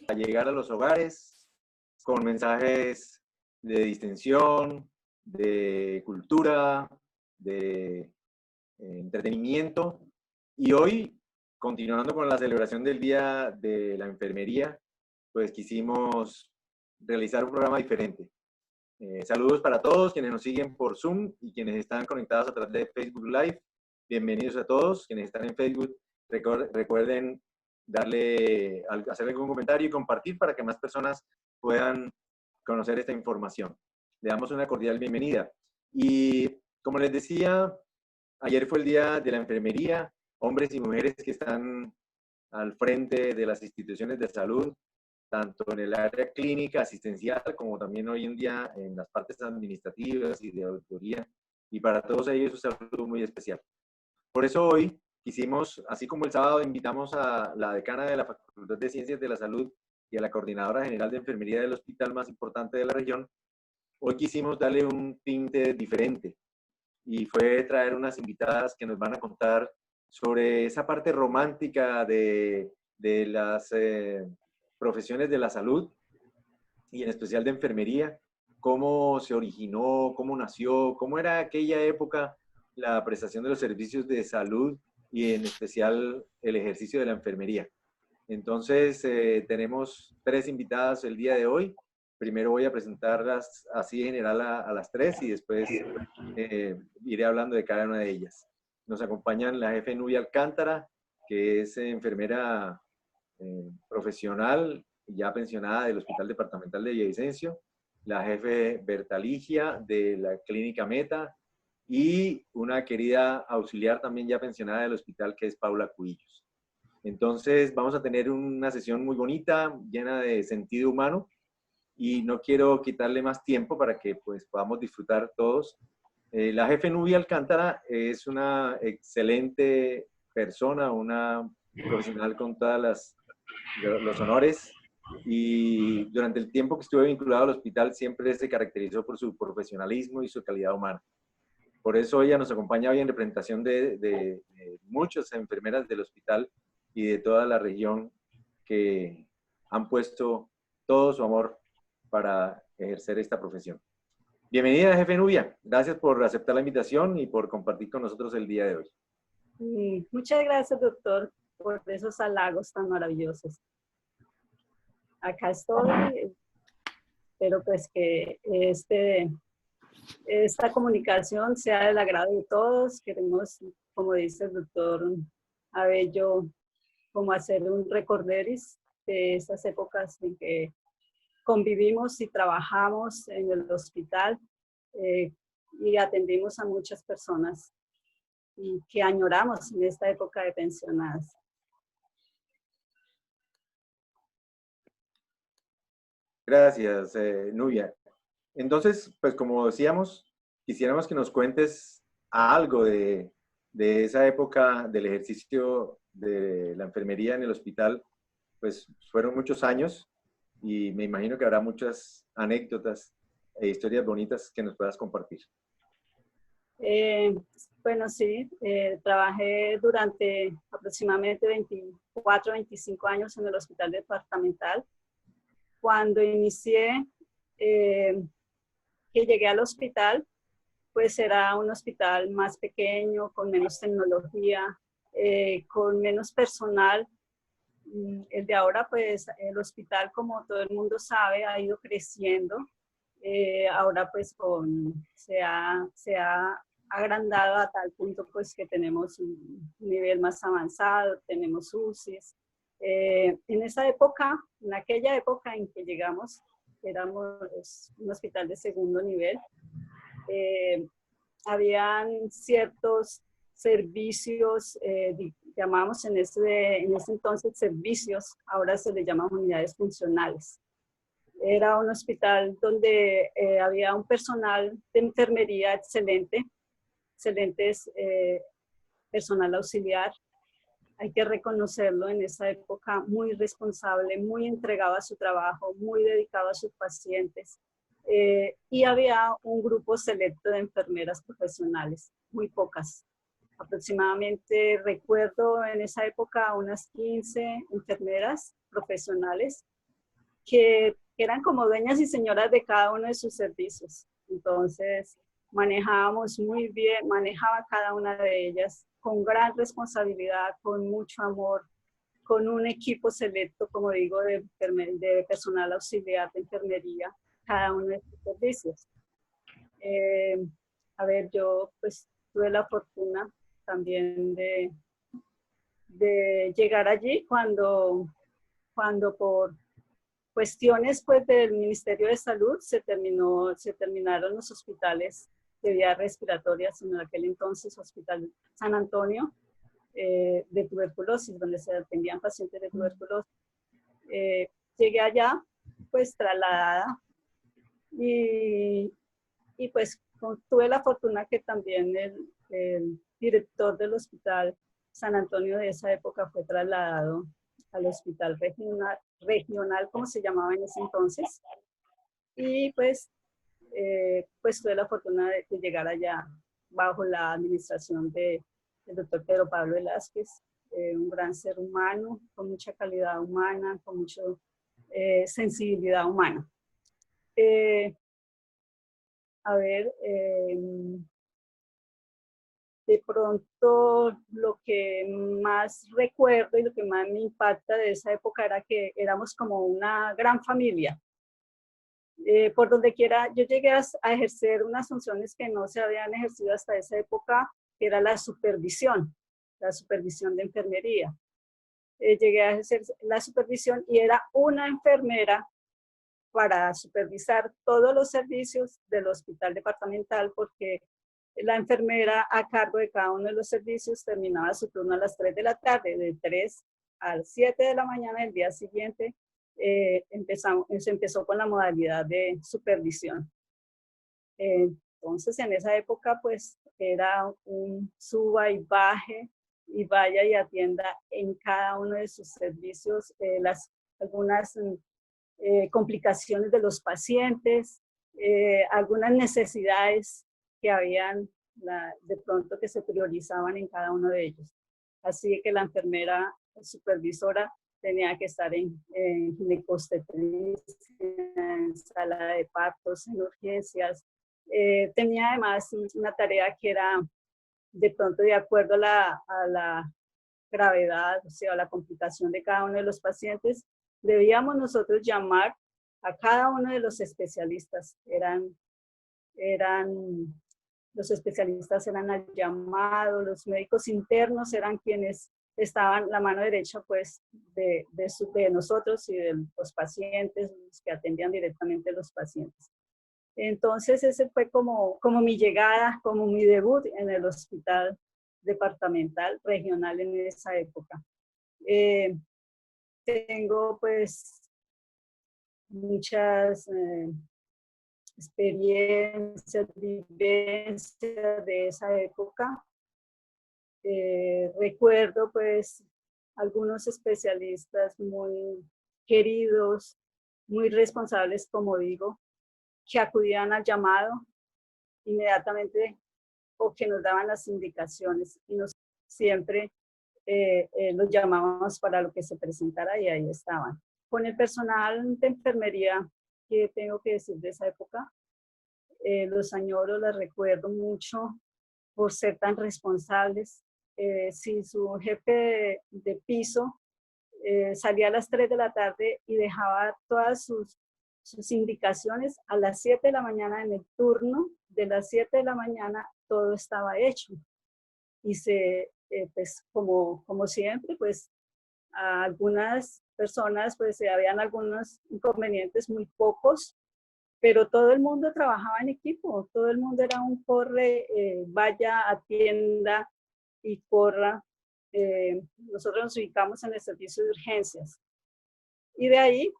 a llegar a los hogares con mensajes de distensión, de cultura, de entretenimiento. Y hoy, continuando con la celebración del Día de la Enfermería, pues quisimos realizar un programa diferente. Saludos para todos quienes nos siguen por Zoom y quienes están conectados a través de Facebook Live. Bienvenidos a todos quienes están en Facebook. Recuerden hacer algún comentario y compartir para que más personas puedan conocer esta información. Le damos una cordial bienvenida. Y como les decía, ayer fue el Día de la Enfermería. Hombres y mujeres que están al frente de las instituciones de salud, tanto en el área clínica, asistencial, como también hoy en día en las partes administrativas y de auditoría. Y para todos ellos es un saludo muy especial. Por eso hoy quisimos, así como el sábado invitamos a la decana de la Facultad de Ciencias de la Salud y a la coordinadora general de enfermería del hospital más importante de la región, hoy quisimos darle un tinte diferente y fue traer unas invitadas que nos van a contar sobre esa parte romántica de las profesiones de la salud y en especial de enfermería, cómo se originó, cómo nació, cómo era aquella época la prestación de los servicios de salud y en especial el ejercicio de la enfermería. Entonces, tenemos 3 invitadas el día de hoy. Primero voy a presentarlas así en general a las 3 y después iré hablando de cada una de ellas. Nos acompañan la jefe Nubia Alcántara, que es enfermera profesional, ya pensionada del Hospital Departamental de Villavicencio, la jefe Bertaligia de la Clínica Meta, y una querida auxiliar también ya pensionada del hospital, que es Paula Cuillos. Entonces vamos a tener una sesión muy bonita, llena de sentido humano, y no quiero quitarle más tiempo para que pues podamos disfrutar todos. La jefe Nubia Alcántara es una excelente persona, una profesional con todos los honores, y durante el tiempo que estuve vinculado al hospital siempre se caracterizó por su profesionalismo y su calidad humana. Por eso ella nos acompaña hoy en representación de muchas enfermeras del hospital y de toda la región que han puesto todo su amor para ejercer esta profesión. Bienvenida, jefe Nubia. Gracias por aceptar la invitación y por compartir con nosotros el día de hoy. Muchas gracias, doctor, por esos halagos tan maravillosos. Acá estoy. Espero pues que esta comunicación sea del agrado de todos. Queremos, como dice el doctor Abello, como hacer un recorderis de esas épocas en que convivimos y trabajamos en el hospital y atendimos a muchas personas y que añoramos en esta época de pensionadas. Gracias, Nubia. Entonces, pues como decíamos, quisiéramos que nos cuentes algo de esa época del ejercicio de la enfermería en el hospital. Pues fueron muchos años y me imagino que habrá muchas anécdotas e historias bonitas que nos puedas compartir. Bueno, sí, trabajé durante aproximadamente 24, 25 años en el hospital departamental. Cuando inicié, que llegué al hospital, pues era un hospital más pequeño, con menos tecnología, con menos personal. El de ahora, pues el hospital, como todo el mundo sabe, ha ido creciendo. Ahora pues se ha agrandado a tal punto pues que tenemos un nivel más avanzado, tenemos UCIs. En esa época, en aquella época en que llegamos, éramos un hospital de segundo nivel. Habían ciertos servicios, llamamos en ese entonces servicios, ahora se les llama unidades funcionales. Era un hospital donde había un personal de enfermería excelentes personal auxiliar. Hay que reconocerlo, en esa época muy responsable, muy entregado a su trabajo, muy dedicado a sus pacientes. Y había un grupo selecto de enfermeras profesionales, muy pocas. Aproximadamente, recuerdo en esa época, unas 15 enfermeras profesionales que eran como dueñas y señoras de cada uno de sus servicios. Entonces, manejábamos muy bien, manejaba cada una de ellas con gran responsabilidad, con mucho amor, con un equipo selecto, como digo, de personal auxiliar de enfermería, cada uno de sus servicios. A ver, yo pues tuve la fortuna también de llegar allí cuando por cuestiones pues del Ministerio de Salud se terminaron los hospitales de vías respiratorias, en aquel entonces Hospital San Antonio, de tuberculosis, donde se atendían pacientes de tuberculosis. Llegué allá pues trasladada y pues tuve la fortuna que también el director del Hospital San Antonio de esa época fue trasladado al Hospital Regional, como se llamaba en ese entonces, y pues tuve la fortuna de llegar allá bajo la administración del doctor Pedro Pablo Velázquez, un gran ser humano, con mucha calidad humana, con mucha sensibilidad humana. A ver, de pronto lo que más recuerdo y lo que más me impacta de esa época era que éramos como una gran familia. Por donde quiera, yo llegué a ejercer unas funciones que no se habían ejercido hasta esa época, que era la supervisión de enfermería. Llegué a ejercer la supervisión y era una enfermera para supervisar todos los servicios del hospital departamental, porque la enfermera a cargo de cada uno de los servicios terminaba su turno a las 3 de la tarde, de 3 a 7 de la mañana del día siguiente. Se empezó con la modalidad de supervisión. Entonces, en esa época, pues, era un suba y baje y vaya y atienda en cada uno de sus servicios algunas complicaciones de los pacientes, algunas necesidades que habían de pronto que se priorizaban en cada uno de ellos. Así que la enfermera supervisora tenía que estar en ginecobstetricia, en sala de partos, en urgencias. Tenía además una tarea que era de pronto de acuerdo a la gravedad, o sea, a la complicación de cada uno de los pacientes, debíamos nosotros llamar a cada uno de los especialistas. Los especialistas eran al llamado, los médicos internos eran quienes estaban la mano derecha pues de nosotros y de los pacientes, los que atendían directamente a los pacientes. Entonces ese fue como mi llegada, como mi debut en el hospital departamental regional en esa época. Tengo pues muchas experiencias, vivencias de esa época. Recuerdo pues algunos especialistas muy queridos, muy responsables, como digo, que acudían al llamado inmediatamente o que nos daban las indicaciones y nos siempre los llamábamos para lo que se presentara y ahí estaban. Con el personal de enfermería, que tengo que decir de esa época, los añoro, los recuerdo mucho por ser tan responsables. Si su jefe de piso salía a las 3 de la tarde y dejaba todas sus indicaciones a las 7 de la mañana en el turno, de las 7 de la mañana todo estaba hecho. Y pues como siempre, pues a algunas personas pues habían algunos inconvenientes, muy pocos, pero todo el mundo trabajaba en equipo, todo el mundo era un corre, vaya, atienda y corra. Nosotros nos ubicamos en el servicio de urgencias. Y de ahí,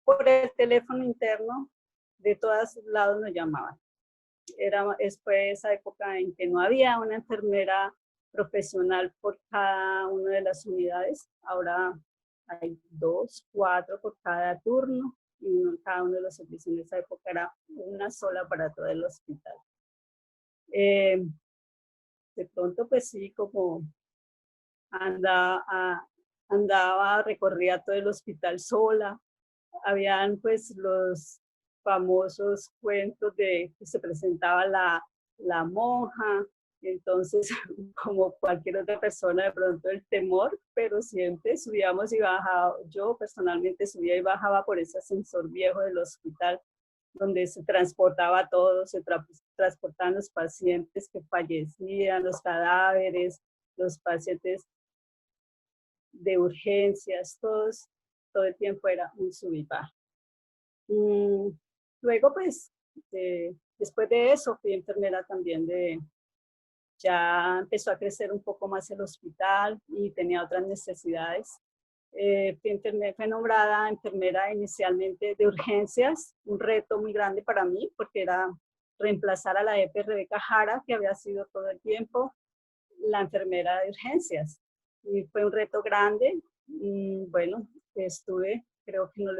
por el teléfono interno, de todos lados nos llamaban. Fue esa época en que no había una enfermera profesional por cada una de las unidades. Ahora hay 2, 4 por cada turno y cada uno de los servicios. En esa época era una sola para todo el hospital. De pronto, pues sí, como andaba, recorría todo el hospital sola, habían pues los famosos cuentos de que se presentaba la monja, entonces como cualquier otra persona de pronto el temor, pero siempre subíamos y bajábamos, yo personalmente subía y bajaba por ese ascensor viejo del hospital donde se transportaba todo, transportaban los pacientes que fallecían, los cadáveres, los pacientes de urgencias, todo el tiempo era un sub y baja. Luego, pues, después de eso, fui enfermera también ya empezó a crecer un poco más el hospital y tenía otras necesidades. Fui nombrada enfermera inicialmente de urgencias, un reto muy grande para mí, porque era reemplazar a la EP Rebeca Jara, que había sido todo el tiempo la enfermera de urgencias. Y fue un reto grande. Y bueno, creo que no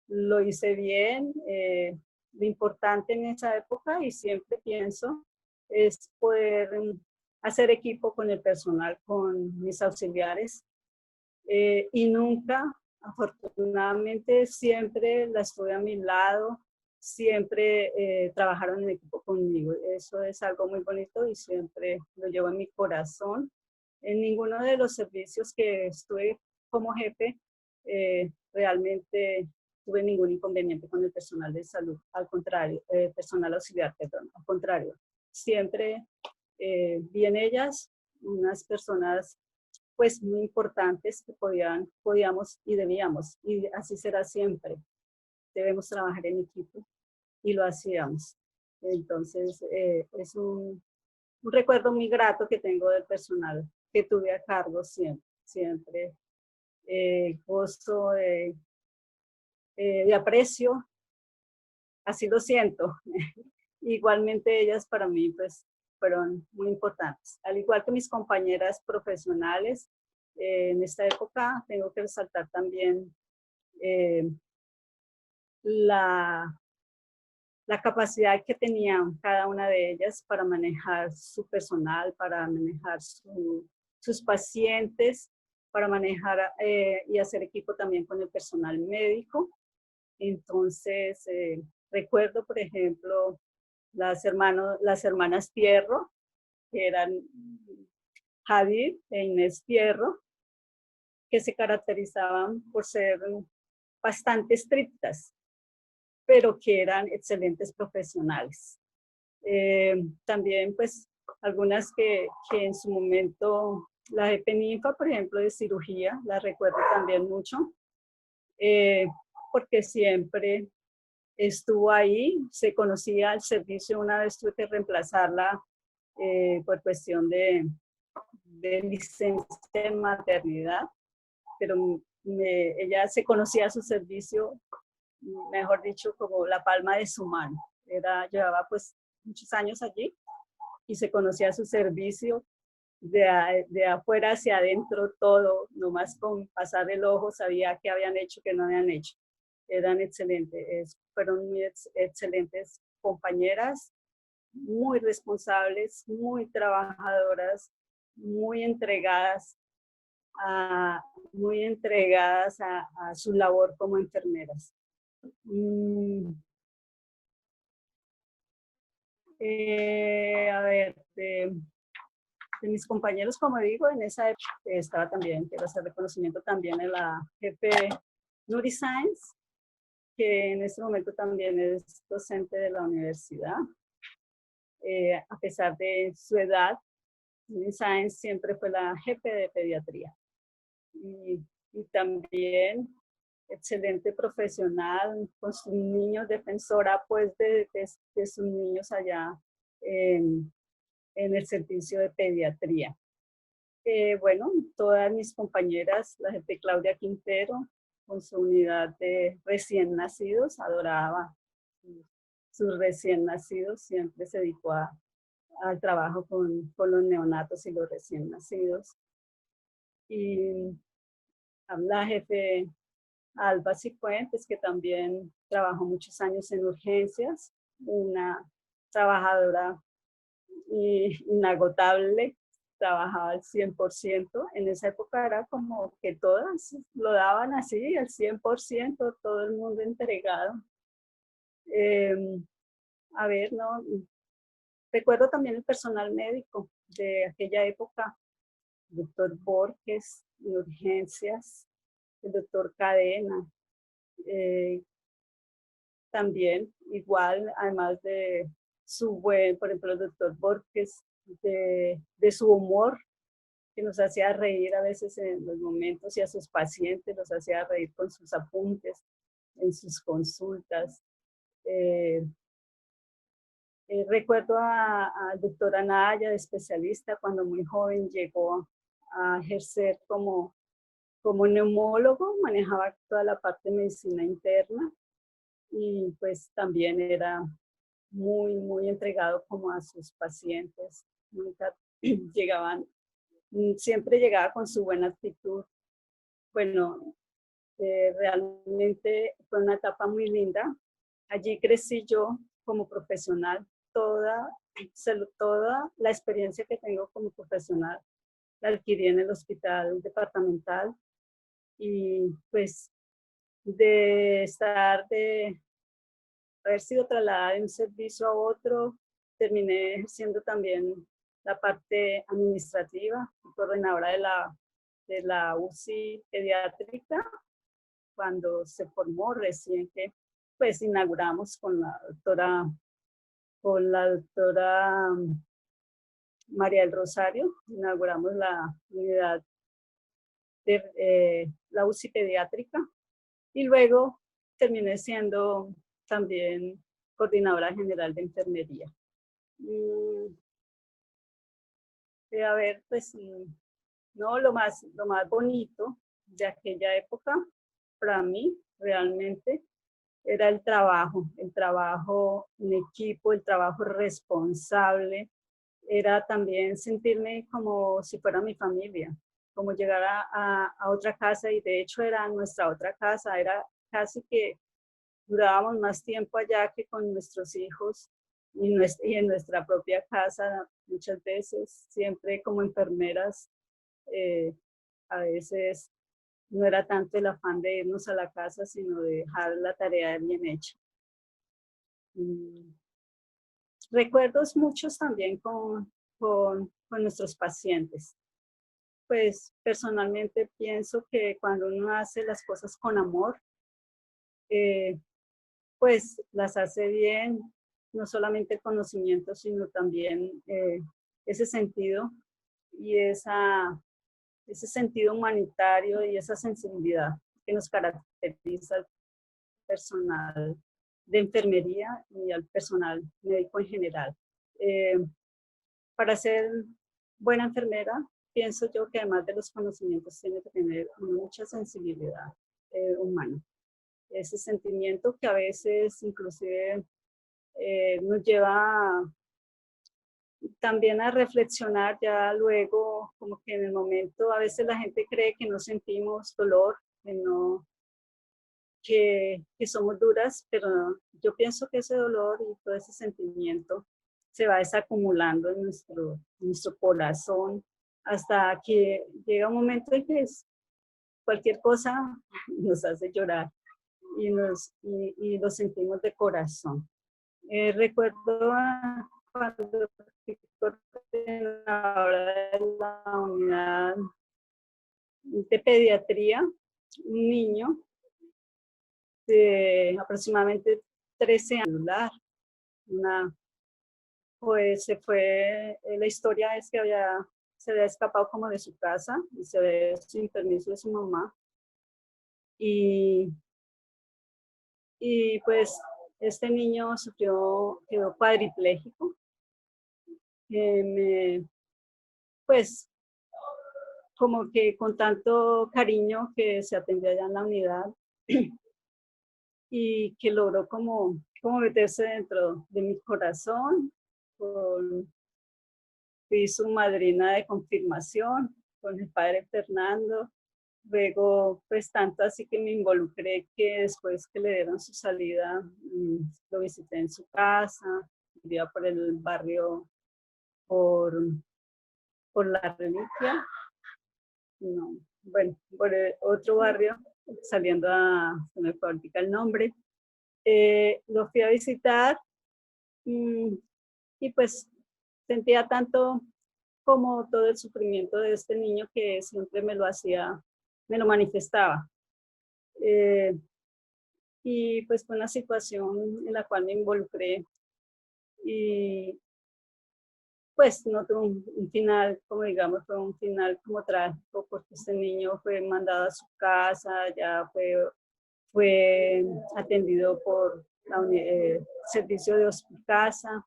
lo hice bien. Lo importante en esa época, y siempre pienso, es poder hacer equipo con el personal, con mis auxiliares. Y nunca, afortunadamente, siempre la estuve a mi lado, siempre trabajaron en equipo conmigo. Eso es algo muy bonito y siempre lo llevo en mi corazón. En ninguno de los servicios que estuve como jefe, realmente tuve ningún inconveniente con el personal de salud, al contrario, personal auxiliar, perdón, al contrario. Siempre vi en ellas unas personas pues muy importantes que podíamos y debíamos, y así será siempre. Debemos trabajar en equipo y lo hacíamos. Entonces, es un recuerdo muy grato que tengo del personal que tuve a cargo siempre. Gozo de aprecio, así lo siento. Igualmente ellas para mí pues fueron muy importantes. Al igual que mis compañeras profesionales, en esta época tengo que resaltar también la capacidad que tenían cada una de ellas para manejar su personal, para manejar sus pacientes, para manejar y hacer equipo también con el personal médico. Entonces, recuerdo, por ejemplo, las hermanas Fierro, que eran Javi e Inés Fierro, que se caracterizaban por ser bastante estrictas, pero que eran excelentes profesionales. También, pues, algunas que en su momento, la jefe Ninfa, por ejemplo, de cirugía, la recuerdo también mucho, porque siempre estuvo ahí, se conocía el servicio. Una vez tuve que reemplazarla por cuestión de licencia de maternidad, pero ella se conocía su servicio, mejor dicho, como la palma de su mano. Llevaba pues muchos años allí y se conocía su servicio de afuera hacia adentro, todo, nomás con pasar el ojo sabía qué habían hecho, qué no habían hecho. Eran excelentes, fueron muy excelentes compañeras, muy responsables, muy trabajadoras, muy entregadas a su labor como enfermeras. A ver, de mis compañeros, como digo, en esa época estaba también, quiero hacer reconocimiento también en la jefe Nuri Sáenz, que en este momento también es docente de la universidad. A pesar de su edad, Nuri Sáenz siempre fue la jefe de pediatría. Y también excelente profesional, con sus niños, defensora pues de sus niños allá en el servicio de pediatría. Bueno, todas mis compañeras, la jefe Claudia Quintero, con su unidad de recién nacidos, adoraba sus recién nacidos, siempre se dedicó al trabajo con los neonatos y los recién nacidos. Y la jefe Alba Cifuentes, que también trabajó muchos años en urgencias, una trabajadora inagotable, trabajaba al 100%. En esa época era como que todas lo daban así, al 100%, todo el mundo entregado. A ver, no, recuerdo también el personal médico de aquella época, el doctor Borges en urgencias, el doctor Cadena, también igual, además de su buen, por ejemplo, el doctor Borges, de su humor, que nos hacía reír a veces en los momentos, y a sus pacientes los hacía reír con sus apuntes, en sus consultas. Eh, Recuerdo al doctor Anaya, de especialista, cuando muy joven llegó a ejercer como neumólogo, manejaba toda la parte de medicina interna y pues también era muy, muy entregado como a sus pacientes. Nunca llegaban, siempre llegaba con su buena actitud. Bueno, realmente fue una etapa muy linda. Allí crecí yo como profesional. Toda la experiencia que tengo como profesional la adquirí en el hospital departamental y pues de haber sido trasladada de un servicio a otro, terminé ejerciendo también la parte administrativa, coordinadora de la UCI pediátrica, cuando se formó recién que pues inauguramos con la doctora María del Rosario, inauguramos la unidad de la UCI pediátrica y luego terminé siendo también coordinadora general de enfermería. A ver, pues, no, lo más bonito de aquella época para mí realmente era el trabajo en equipo, el trabajo responsable, era también sentirme como si fuera mi familia, como llegar a otra casa, y de hecho era nuestra otra casa, era casi que durábamos más tiempo allá que con nuestros hijos y en nuestra propia casa muchas veces, siempre como enfermeras, a veces no era tanto el afán de irnos a la casa, sino de dejar la tarea bien hecha. Recuerdos muchos también con nuestros pacientes. Pues personalmente pienso que cuando uno hace las cosas con amor, pues las hace bien, no solamente el conocimiento, sino también ese sentido y ese sentido humanitario y esa sensibilidad que nos caracteriza al personal de enfermería y al personal médico en general. Para ser buena enfermera, pienso yo que además de los conocimientos tiene que tener mucha sensibilidad humana. Ese sentimiento que a veces inclusive nos lleva también a reflexionar ya luego, como que en el momento a veces la gente cree que no sentimos dolor, que somos duras, pero yo pienso que ese dolor y todo ese sentimiento se va desacumulando en nuestro corazón hasta que llega un momento en que cualquier cosa nos hace llorar y lo sentimos de corazón. Recuerdo cuando fui coordinadora de la unidad de pediatría, un niño de aproximadamente 13 años, pues se fue, la historia es que se había escapado como de su casa y se ve sin permiso de su mamá. Y pues este niño quedó cuadripléjico. Pues como que con tanto cariño que se atendió allá en la unidad y que logró como meterse dentro de mi corazón. Fui su madrina de confirmación con el padre Fernando. Luego, pues tanto así que me involucré que después que le dieron su salida, lo visité en su casa, vivía por el barrio, por por La Reliquia, no, bueno, por otro barrio, saliendo se me fue ahorita el nombre, lo fui a visitar y pues sentía tanto como todo el sufrimiento de este niño que siempre me lo hacía, me lo manifestaba. Eh, y pues fue una situación en la cual me involucré y pues no tuvo un final, como digamos, fue un final como trágico, porque este niño fue mandado a su casa, ya fue atendido por servicio de hospicasa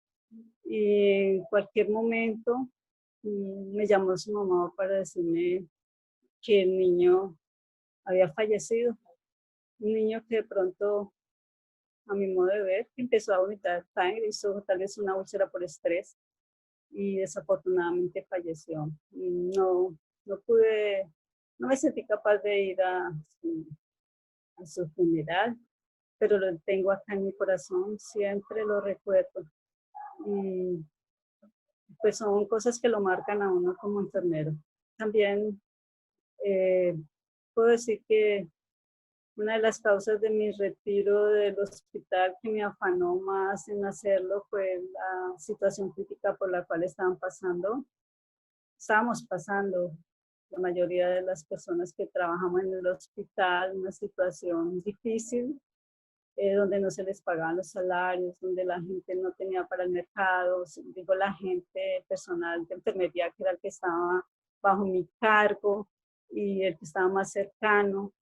y en cualquier momento me llamó su mamá para decirme que el niño había fallecido. Un niño que de pronto, a mi modo de ver, empezó a vomitar sangre, hizo tal vez una úlcera por estrés y desafortunadamente falleció. No, no pude, no me sentí capaz de ir a su funeral, pero lo tengo acá en mi corazón, siempre lo recuerdo. Y pues son cosas que lo marcan a uno como enfermero. También eh, puedo decir que una de las causas de mi retiro del hospital que me afanó más en hacerlo fue la situación crítica por la cual estábamos pasando la mayoría de las personas que trabajamos en el hospital, una situación difícil, donde no se les pagaban los salarios, donde la gente no tenía para el mercado, digo la gente, el personal de enfermería que era el que estaba bajo mi cargo y el que estaba más cercano.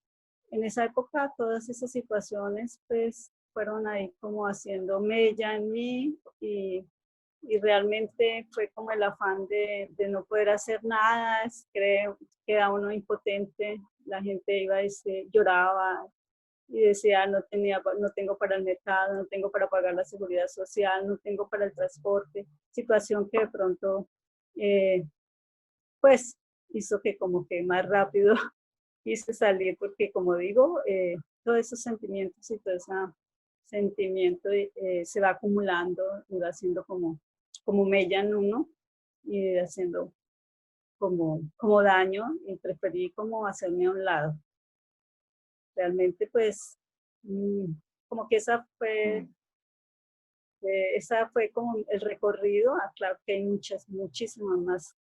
En esa época todas esas situaciones pues fueron ahí como haciendo mella en mí y realmente fue como el afán de no poder hacer nada, queda uno impotente, la gente iba a decir, lloraba y decía no tengo para el mercado, no tengo para pagar la seguridad social, no tengo para el transporte, situación que de pronto pues hizo que como que más rápido quise salir porque como digo, todos esos sentimientos y todo ese sentimiento se va acumulando y va haciendo como mella en uno y haciendo como daño y preferí como hacerme a un lado. Realmente pues como que esa fue como el recorrido. Claro que hay muchísimas más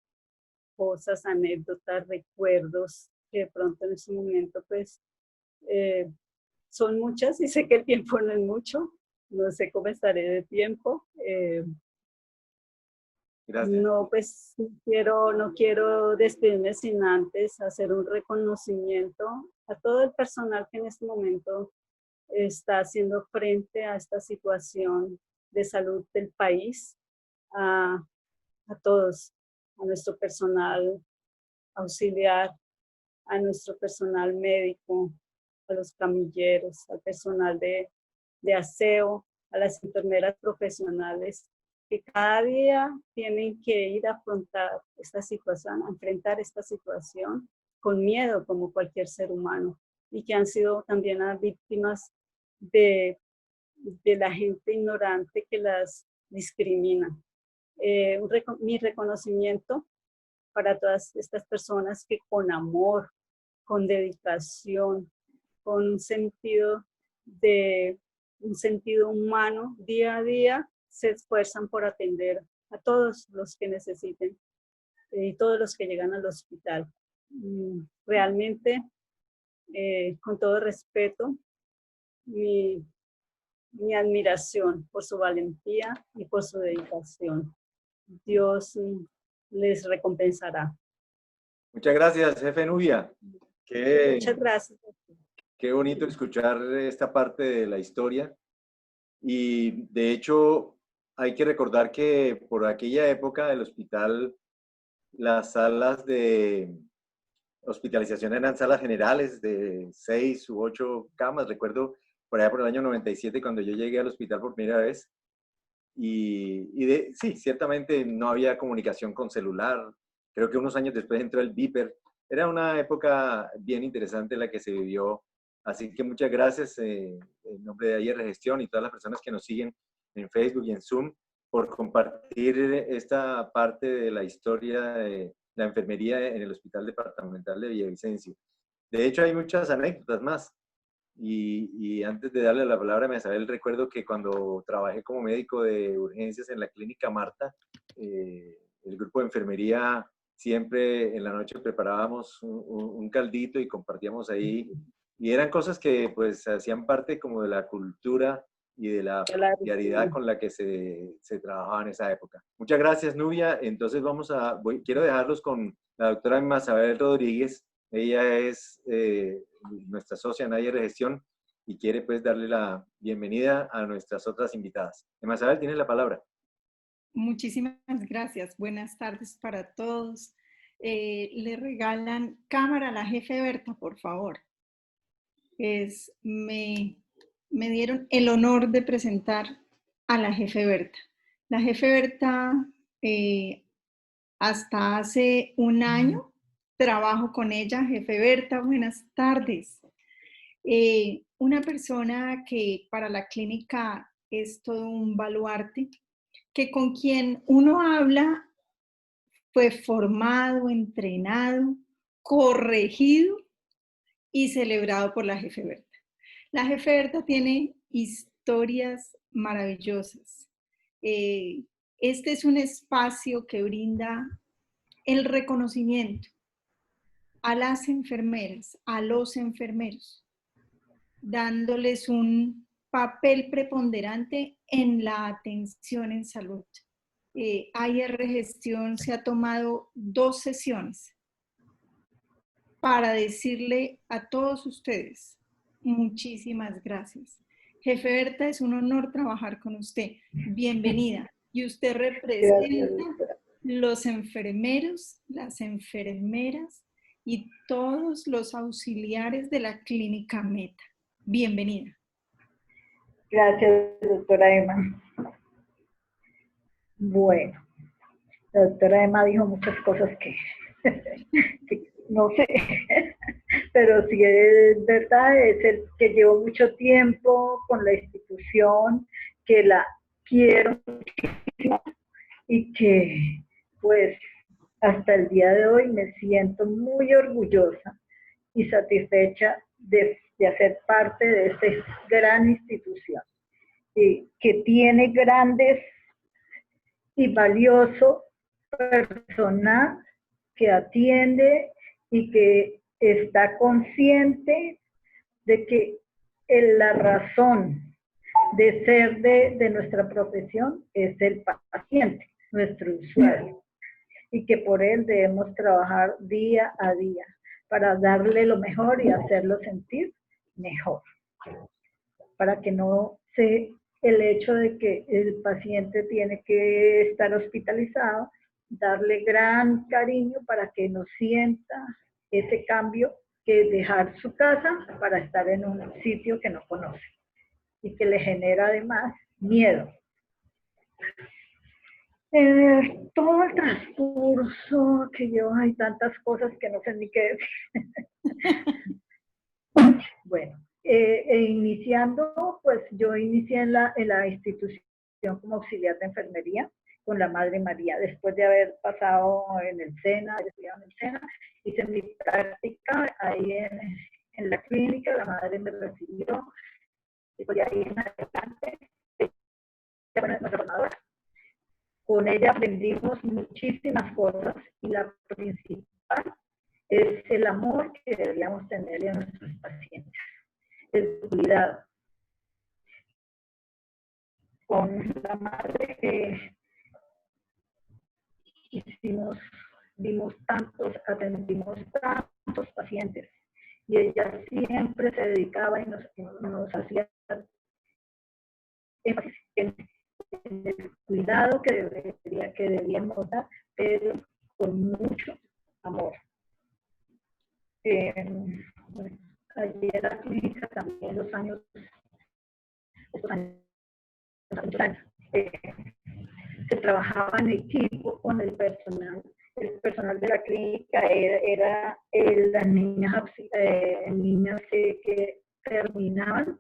cosas, anécdotas, recuerdos que de pronto en ese momento pues eh, son muchas y sé que el tiempo no es mucho, no sé cómo estaré de tiempo. Gracias. No, pues no quiero despedirme sin antes hacer un reconocimiento a todo el personal que en este momento está haciendo frente a esta situación de salud del país, a, a todos, a nuestro personal auxiliar, a nuestro personal médico, a los camilleros, al personal de aseo, a las enfermeras profesionales que cada día tienen que ir a afrontar esta situación, a enfrentar esta situación con miedo como cualquier ser humano y que han sido también víctimas de, de la gente ignorante que las discrimina. Mi reconocimiento para todas estas personas que con amor, con dedicación, con un sentido humano, día a día se esfuerzan por atender a todos los que necesiten y todos los que llegan al hospital. Realmente, con todo respeto, mi admiración por su valentía y por su dedicación. Dios les recompensará. Muchas gracias, jefe Nubia. Muchas gracias. Qué bonito escuchar esta parte de la historia. Y de hecho, hay que recordar que por aquella época del hospital, las salas de hospitalización eran salas generales de 6 u 8 camas. Recuerdo por allá por el año 97 cuando yo llegué al hospital por primera vez. Sí, ciertamente no había comunicación con celular. Creo que unos años después entró el Viper. Era una época bien interesante la que se vivió. Así que muchas gracias en nombre de IR Gestión y todas las personas que nos siguen en Facebook y en Zoom por compartir esta parte de la historia la enfermería en el Hospital Departamental de Villavicencio. De hecho, hay muchas anécdotas más. Y antes de darle la palabra a Mesabel, recuerdo que cuando trabajé como médico de urgencias en la clínica Marta, el grupo de enfermería siempre en la noche preparábamos un caldito y compartíamos ahí. Y eran cosas que pues hacían parte como de la cultura y de la familiaridad con la que se trabajaba en esa época. Muchas gracias, Nubia. Entonces quiero dejarlos con la doctora Mesabel Rodríguez. Ella es nuestra socia en área de gestión y quiere pues darle la bienvenida a nuestras otras invitadas. Mesabel, tienes la palabra. Muchísimas gracias. Buenas tardes para todos. Le regalan cámara a la jefe Berta, por favor. Me dieron el honor de presentar a la jefe Berta. La jefe Berta, hasta hace un año, trabajo con ella. Jefe Berta, buenas tardes. Una persona que para la clínica es todo un baluarte, que con quien uno habla fue formado, entrenado, corregido y celebrado por la jefe Berta. La jefe Berta tiene historias maravillosas. Este es un espacio que brinda el reconocimiento a las enfermeras, a los enfermeros, dándoles un papel preponderante en la atención en salud. AIR Gestión se ha tomado 2 sesiones para decirle a todos ustedes muchísimas gracias. Jefe Berta, es un honor trabajar con usted. Bienvenida. Y usted representa los enfermeros, las enfermeras y todos los auxiliares de la clínica Meta. Bienvenida. Gracias, doctora Emma. Bueno, la doctora Emma dijo muchas cosas que no sé, pero sí es verdad, es el que llevo mucho tiempo con la institución, que la quiero muchísimo y que pues hasta el día de hoy me siento muy orgullosa y satisfecha de hacer parte de esta gran institución, que tiene grandes y valioso personal que atiende y que está consciente de que la razón de ser de nuestra profesión es el paciente, nuestro usuario, y que por él debemos trabajar día a día para darle lo mejor y hacerlo sentir mejor, para que no se el hecho de que el paciente tiene que estar hospitalizado, darle gran cariño para que no sienta ese cambio que dejar su casa para estar en un sitio que no conoce y que le genera además miedo. Todo el transcurso que yo, hay tantas cosas que no sé ni qué decir. Bueno. Iniciando, pues yo inicié en la institución como auxiliar de enfermería con la Madre María, después de haber pasado en el SENA, estudiado en el SENA, hice mi práctica ahí en la clínica, la Madre me recibió, y pues de ahí en adelante, bueno, es nuestra formadora. Con ella aprendimos muchísimas cosas y la principal es el amor que deberíamos tenerle a nuestros pacientes. El cuidado. Con la madre atendimos tantos pacientes y ella siempre se dedicaba y nos hacía énfasis en el cuidado que debíamos dar, pero con mucho amor. Bueno, allí en la clínica también estos años, se trabajaba en equipo con el personal de la clínica, era las niñas que terminaban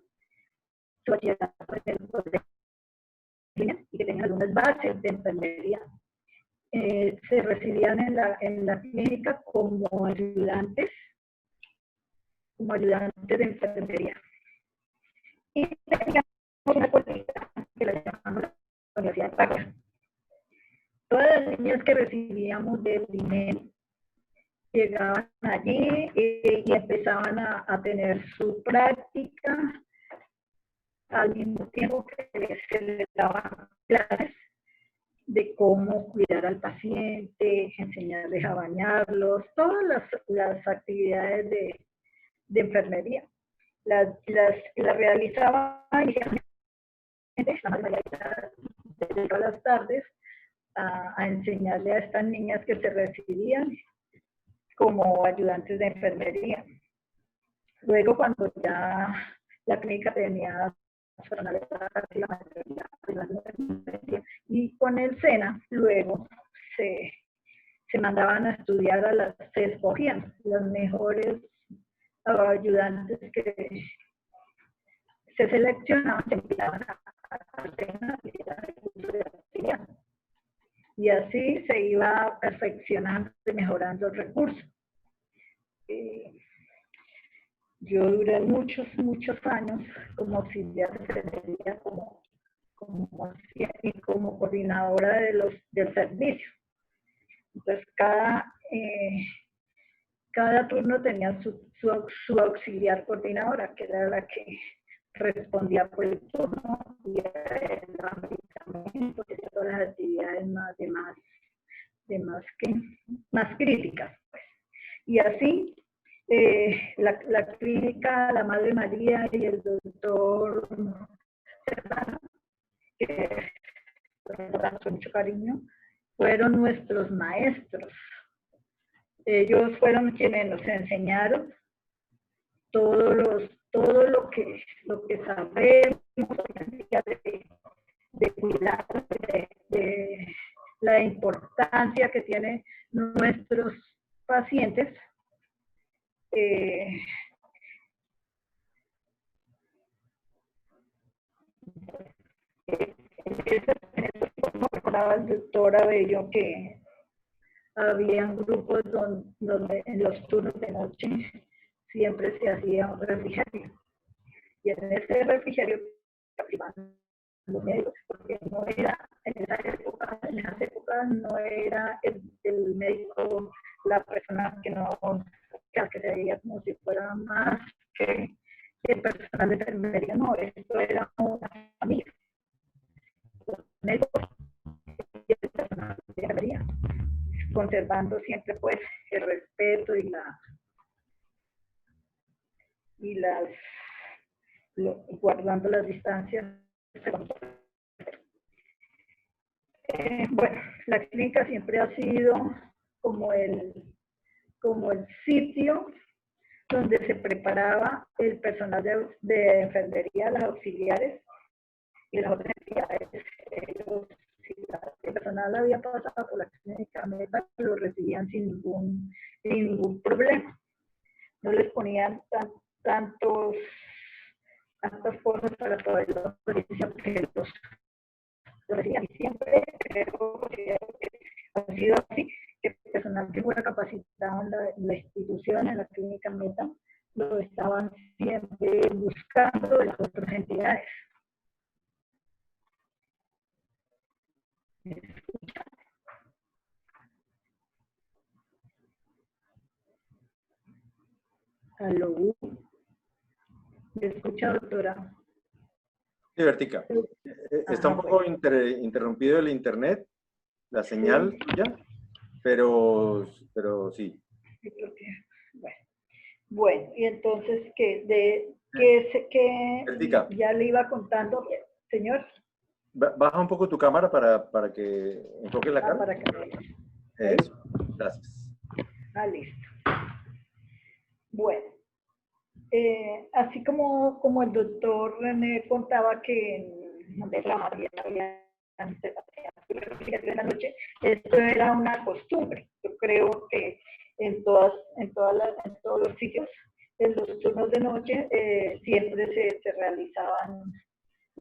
su bachillerato en el colegio y que tenían algunas bases de enfermería. se recibían en la clínica como ayudantes de enfermería. Y teníamos una escuelita que la llamamos la Universidad de Paga. Todas las niñas que recibíamos del INEM llegaban allí y empezaban a tener su práctica al mismo tiempo que se les daban clases de cómo cuidar al paciente, enseñarles a bañarlos, todas las actividades de enfermería. Las realizaba inicialmente la madre de todas las tardes a enseñarle a estas niñas que se recibían como ayudantes de enfermería. Luego, cuando ya la clínica tenía personal y con el SENA, luego se mandaban a estudiar se escogían las mejores ayudantes que se seleccionaban, se enviaban al SENA y así se iba perfeccionando y mejorando el recurso. Yo duré muchos años como auxiliar de enfermería, como coordinadora del servicio. Entonces, cada turno tenía su auxiliar coordinadora, que era la que respondía por el turno y daba medicamentos y todas las actividades más críticas. Pues. Y así, la clínica, la Madre María y el doctor Serrano, que recordamos con mucho cariño, fueron nuestros maestros. Ellos fueron quienes nos enseñaron todo lo que sabemos de cuidar, de la importancia que tienen nuestros pacientes. Recordaba el doctor Abello que habían grupos donde en los turnos de noche siempre se hacía un refrigerio. Y en ese refrigerio participaban los médicos, porque no era, en esas épocas no era el médico la persona que se veía como si fuera más que el personal de enfermería, no, esto era una familia. Los médicos y el personal de enfermería, conservando siempre pues el respeto guardando las distancias. Bueno, la clínica siempre ha sido como el sitio donde se preparaba el personal de enfermería, las auxiliares y las otras entidades. Si el personal había pasado por la clínica Meta, lo recibían sin ningún problema. No les ponían tantas cosas para poder que los recibían. Y siempre creo que ha sido así, que el personal que fuera capacitado en la institución, en la clínica Meta, lo estaban siempre buscando de las otras entidades. ¿Me escuchan? ¿Aló? ¿Me escucha, doctora? Sí, Bertica. Está un poco interrumpido el internet, la señal ya, pero sí. Bueno, y entonces que Bertica, ya le iba contando, señor. Baja un poco tu cámara para que enfoque la cara. Para que Eso, gracias. Listo. Bueno, así como el doctor René contaba que en la María había en la noche, esto era una costumbre. Yo creo que en todos los sitios, en los turnos de noche, siempre se realizaban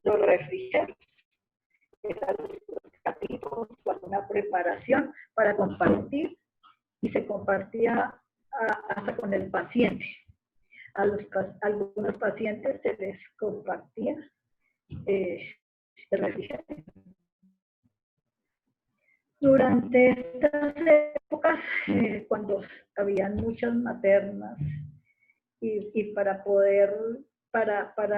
los refrigerios. Eran los aperitivos o alguna preparación para compartir, y se compartía hasta con el paciente. Algunos pacientes se les compartía el refrigerio. Durante estas épocas, cuando habían muchas maternas, y para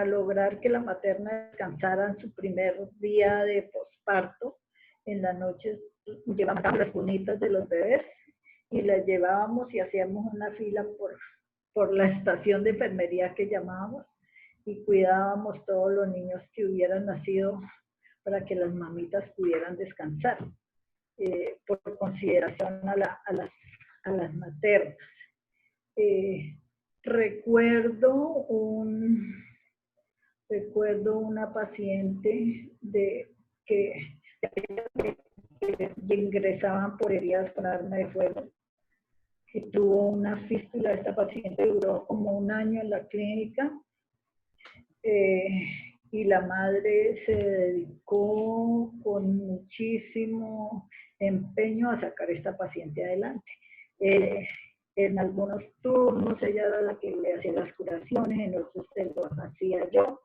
lograr que la materna descansara en su primer día de posparto, en la noche llevábamos las cunitas de los bebés y las llevábamos y hacíamos una fila por la estación de enfermería que llamábamos, y cuidábamos todos los niños que hubieran nacido para que las mamitas pudieran descansar, por consideración a las maternas. Recuerdo una paciente que ingresaban por heridas con arma de fuego, que tuvo una fístula. Esta paciente duró como 1 año en la clínica, y la madre se dedicó con muchísimo empeño a sacar a esta paciente adelante. En algunos turnos ella era la que le hacía las curaciones, en otros se lo hacía yo.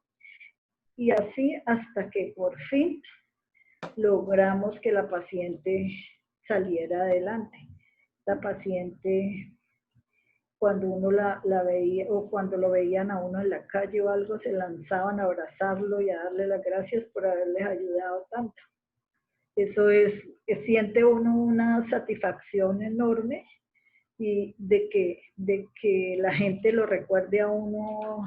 Y así hasta que por fin logramos que la paciente saliera adelante. La paciente, cuando uno la veía, o cuando lo veían a uno en la calle o algo, se lanzaban a abrazarlo y a darle las gracias por haberles ayudado tanto. Eso es, que siente uno una satisfacción enorme, y de que la gente lo recuerde a uno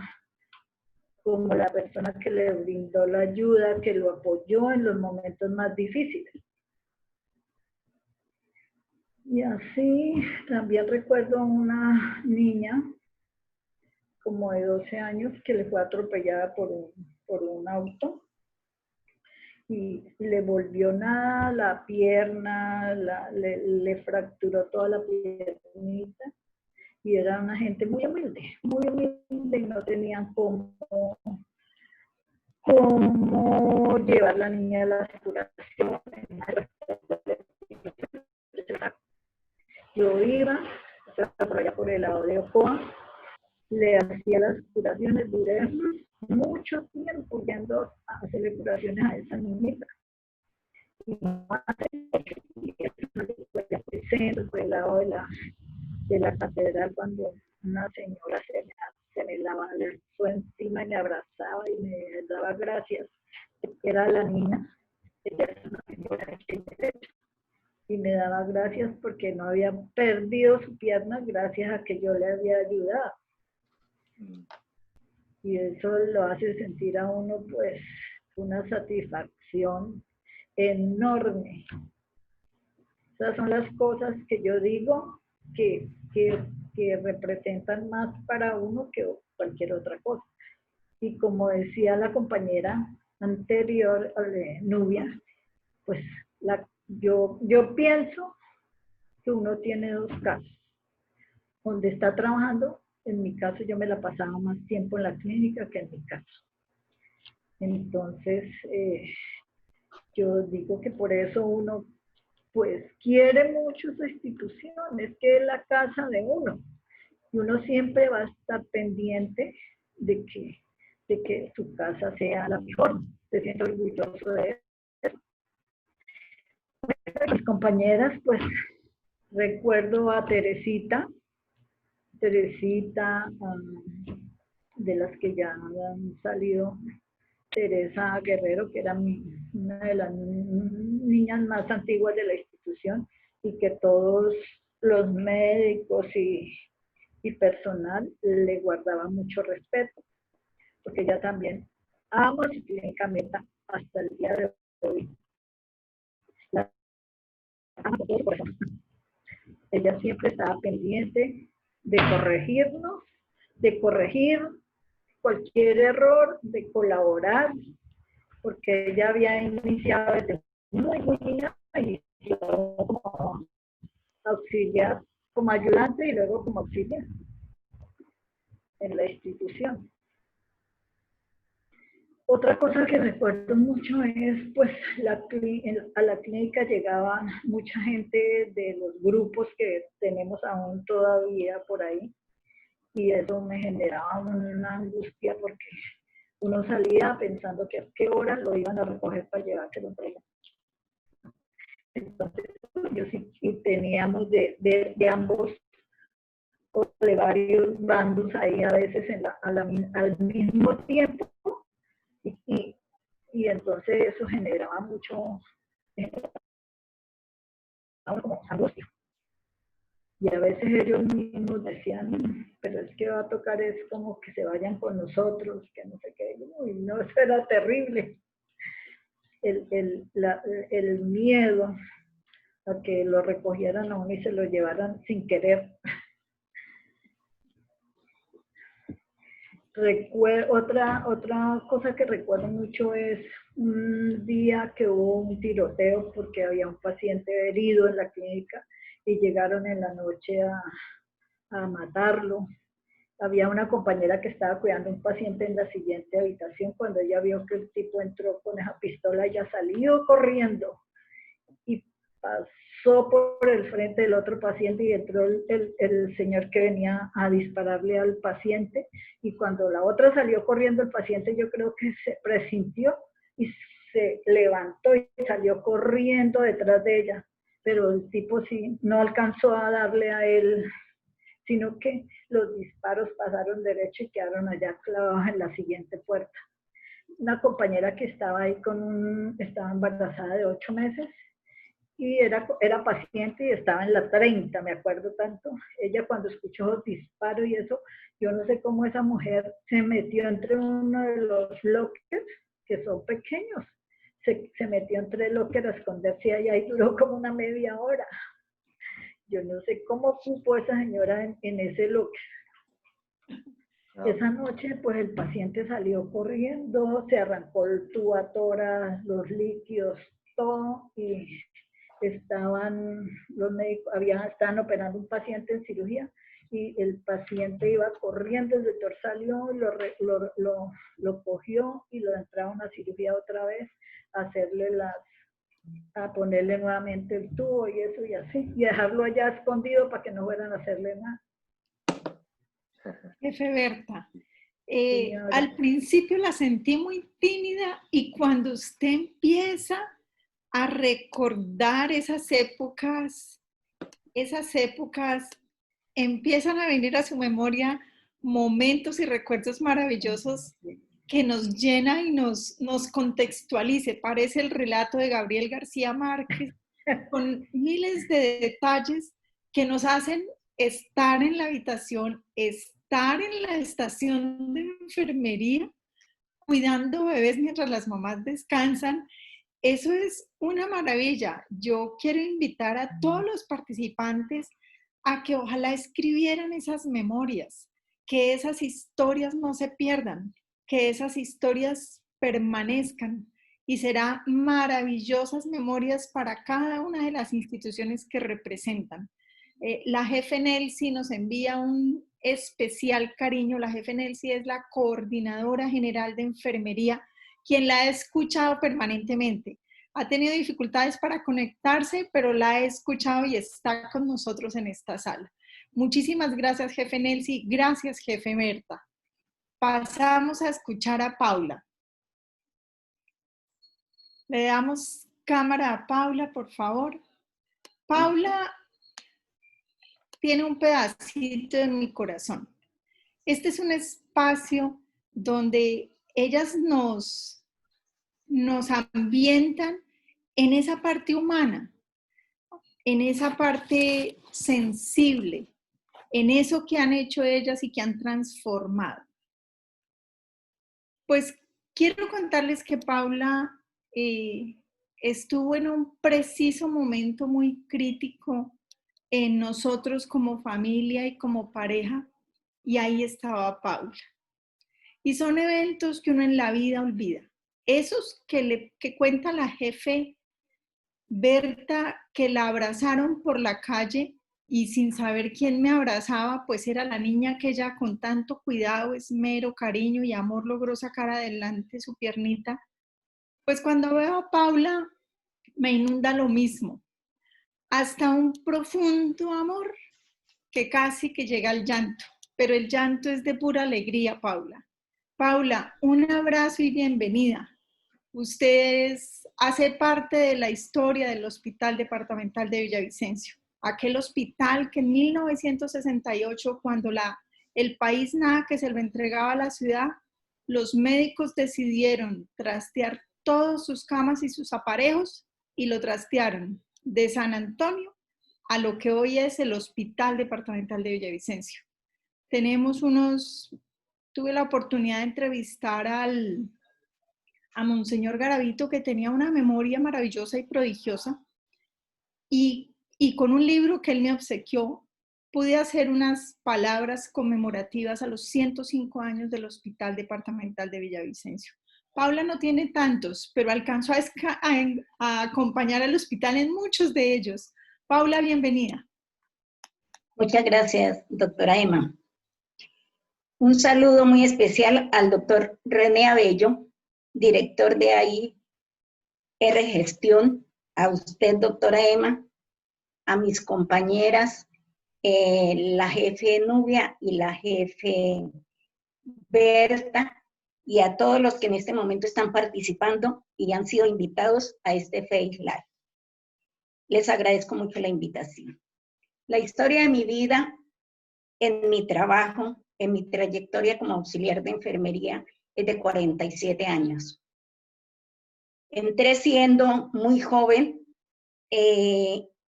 como la persona que le brindó la ayuda, que lo apoyó en los momentos más difíciles. Y así también recuerdo a una niña como de 12 años que le fue atropellada por un auto, y le volvió nada la pierna, le fracturó toda la piernita, y era una gente muy humilde, y no tenían cómo llevar a la niña a las curaciones. Yo iba por allá por el lado de Ocoa, le hacía las curaciones, duré mucho tiempo yendo a hacerle curaciones a esa niñita. Y por el lado de la catedral, cuando una señora se me lanzó encima y me abrazaba y me daba gracias, era la niña, ella es una señora que tiene derecho, y me daba gracias porque no había perdido su pierna gracias a que yo le había ayudado. Y eso lo hace sentir a uno pues una satisfacción enorme. Esas son las cosas que yo digo que representan más para uno que cualquier otra cosa. Y como decía la compañera anterior, Nubia, pues yo pienso que uno tiene 2 casos. Donde está trabajando, en mi caso yo me la pasaba más tiempo en la clínica que en mi caso. Entonces, yo digo que por eso uno pues quiere mucho su institución, es que es la casa de uno, y uno siempre va a estar pendiente de que su casa sea la mejor. Se siente orgulloso de eso. Mis compañeras, pues recuerdo a Teresita, de las que ya han salido, Teresa Guerrero, que era una de las niñas más antiguas de la institución, y que todos los médicos y personal le guardaban mucho respeto, porque ella también ama su clínica hasta el día de hoy. La amo por todo su corazón. Ella siempre estaba pendiente de corregirnos, de corregir cualquier error, de colaborar, porque ella había iniciado desde muy niña, como auxiliar, como ayudante y luego como auxiliar en la institución. Otra cosa que recuerdo mucho es, pues, a la clínica llegaban mucha gente de los grupos que tenemos aún todavía por ahí, y eso me generaba una angustia porque uno salía pensando que a qué hora lo iban a recoger para llevárselo a entregar. Entonces, yo sí, y teníamos de ambos, o de varios bandos ahí a veces al mismo tiempo, y entonces eso generaba mucho, como angustia. Y a veces ellos mismos decían, pero es que va a tocar es como que se vayan con nosotros, que no sé qué. Uy, no, eso era terrible. El miedo a que lo recogieran a uno y se lo llevaran sin querer. Otra cosa que recuerdo mucho es un día que hubo un tiroteo porque había un paciente herido en la clínica y llegaron en la noche a matarlo. Había una compañera que estaba cuidando a un paciente en la siguiente habitación. Cuando ella vio que el tipo entró con esa pistola, ella salió corriendo y pasó por el frente del otro paciente y entró el señor que venía a dispararle al paciente, y cuando la otra salió corriendo, el paciente yo creo que se presintió y se levantó y salió corriendo detrás de ella, pero el tipo sí no alcanzó a darle a él, sino que los disparos pasaron derecho y quedaron allá clavados en la siguiente puerta. Una compañera que estaba ahí estaba embarazada de 8 meses, y era paciente y estaba en la 30, me acuerdo tanto. Ella cuando escuchó los disparos y eso, yo no sé cómo esa mujer se metió entre uno de los lockers, que son pequeños, se metió entre el locker a esconderse allá y duró como una media hora. Yo no sé cómo cupo esa señora en ese locker. Esa noche, pues el paciente salió corriendo, se arrancó el tubatora, los líquidos, todo, y los médicos estaban operando un paciente en cirugía, y el paciente iba corriendo, el doctor salió, lo cogió y lo entraron a cirugía otra vez, a ponerle nuevamente el tubo y eso y así, y dejarlo allá escondido para que no fueran a hacerle nada. Jefe Berta, al principio la sentí muy tímida, y cuando usted empieza a recordar esas épocas empiezan a venir a su memoria momentos y recuerdos maravillosos que nos llena y nos contextualice. Parece el relato de Gabriel García Márquez, con miles de detalles que nos hacen estar en la habitación, estar en la estación de enfermería, cuidando bebés mientras las mamás descansan. Eso es una maravilla. Yo quiero invitar a todos los participantes a que ojalá escribieran esas memorias, que esas historias no se pierdan, que esas historias permanezcan, y será maravillosas memorias para cada una de las instituciones que representan. La jefe Nelcy nos envía un especial cariño. La jefe Nelcy es la coordinadora general de enfermería, quien la ha escuchado permanentemente. Ha tenido dificultades para conectarse, pero la he escuchado y está con nosotros en esta sala. Muchísimas gracias, jefe Nelcy. Gracias, jefe Berta. Pasamos a escuchar a Paula. Le damos cámara a Paula, por favor. Paula tiene un pedacito de mi corazón. Este es un espacio donde ellas nos ambientan en esa parte humana, en esa parte sensible, en eso que han hecho ellas y que han transformado. Pues quiero contarles que Paula estuvo en un preciso momento muy crítico en nosotros como familia y como pareja, y ahí estaba Paula. Y son eventos que uno en la vida olvida. Esos que cuenta la jefe Berta, que la abrazaron por la calle y sin saber quién me abrazaba, pues era la niña que ella con tanto cuidado, esmero, cariño y amor logró sacar adelante su piernita. Pues cuando veo a Paula me inunda lo mismo, hasta un profundo amor que casi que llega al llanto, pero el llanto es de pura alegría, Paula. Paula, un abrazo y bienvenida. Usted hace parte de la historia del Hospital Departamental de Villavicencio, aquel hospital que en 1968, cuando el país nada que se lo entregaba a la ciudad, los médicos decidieron trastear todas sus camas y sus aparejos y lo trastearon de San Antonio a lo que hoy es el Hospital Departamental de Villavicencio. Tuve la oportunidad de entrevistar a Monseñor Garavito, que tenía una memoria maravillosa y prodigiosa, y con un libro que él me obsequió, pude hacer unas palabras conmemorativas a los 105 años del Hospital Departamental de Villavicencio. Paula no tiene tantos, pero alcanzó a acompañar al hospital en muchos de ellos. Paula, bienvenida. Muchas gracias, doctora Emma. Un saludo muy especial al doctor René Abello, director de AIR Gestión, a usted, doctora Emma, a mis compañeras, la jefe Nubia y la jefe Berta, y a todos los que en este momento están participando y han sido invitados a este Face Live. Les agradezco mucho la invitación. La historia de mi vida, en mi trabajo, en mi trayectoria como auxiliar de enfermería, es de 47 años. Entré siendo muy joven,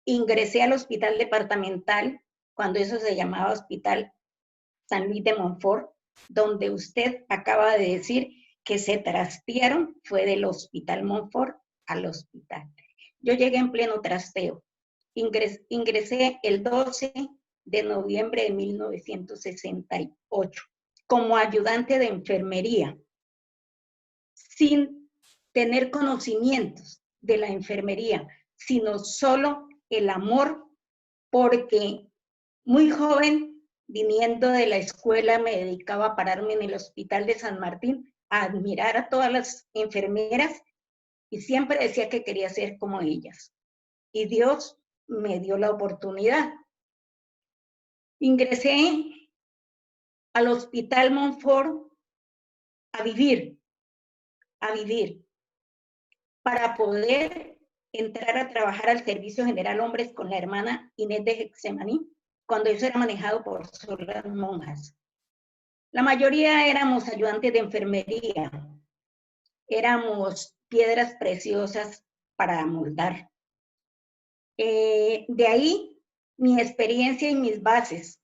ingresé al hospital departamental, cuando eso se llamaba Hospital San Luis de Montfort, donde usted acaba de decir que se trastearon, fue del Hospital Montfort al hospital. Yo llegué en pleno trasteo. Ingresé el 12 de noviembre de 1968 como ayudante de enfermería, sin tener conocimientos de la enfermería, sino solo el amor, porque muy joven, viniendo de la escuela, me dedicaba a pararme en el hospital de San Martín a admirar a todas las enfermeras y siempre decía que quería ser como ellas. Y Dios me dio la oportunidad. Ingresé al Hospital Montfort a vivir, para poder entrar a trabajar al Servicio General Hombres con la hermana Inés de Getsemaní, cuando eso era manejado por solas monjas. La mayoría éramos ayudantes de enfermería, éramos piedras preciosas para moldar. De ahí mi experiencia y mis bases,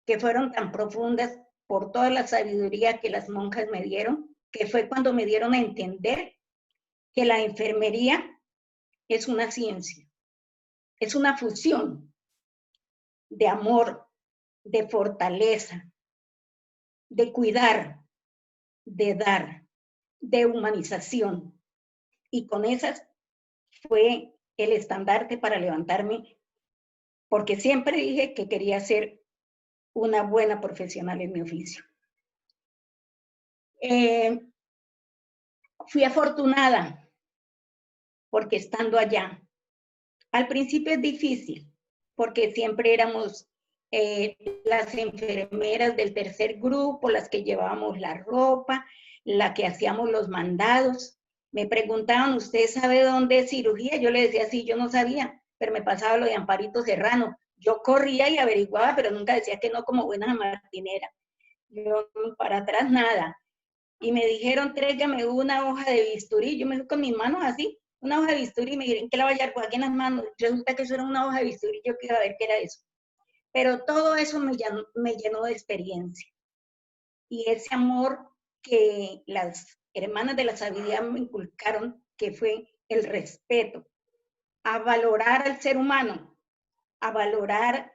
que fueron tan profundas por toda la sabiduría que las monjas me dieron, que fue cuando me dieron a entender que la enfermería es una ciencia, es una fusión de amor, de fortaleza, de cuidar, de dar, de humanización. Y con esas fue el estandarte para levantarme, porque siempre dije que quería ser una buena profesional en mi oficio. Fui afortunada, porque estando allá, al principio es difícil, porque siempre éramos las enfermeras del tercer grupo, las que llevábamos la ropa, la que hacíamos los mandados. Me preguntaban, ¿usted sabe dónde es cirugía? Yo le decía, sí, yo no sabía, pero me pasaba lo de Amparito Serrano. Yo corría y averiguaba, pero nunca decía que no, como buena martinera. Yo para atrás nada. Y me dijeron, tráigame una hoja de bisturí. Yo me fui con mis manos así, una hoja de bisturí, y me dijeron, ¿qué la voy a llevar aquí en las manos? Resulta que eso era una hoja de bisturí, yo quería ver qué era eso. Pero todo eso me llenó de experiencia. Y ese amor que las hermanas de la sabiduría me inculcaron, que fue el respeto, a valorar al ser humano, a valorar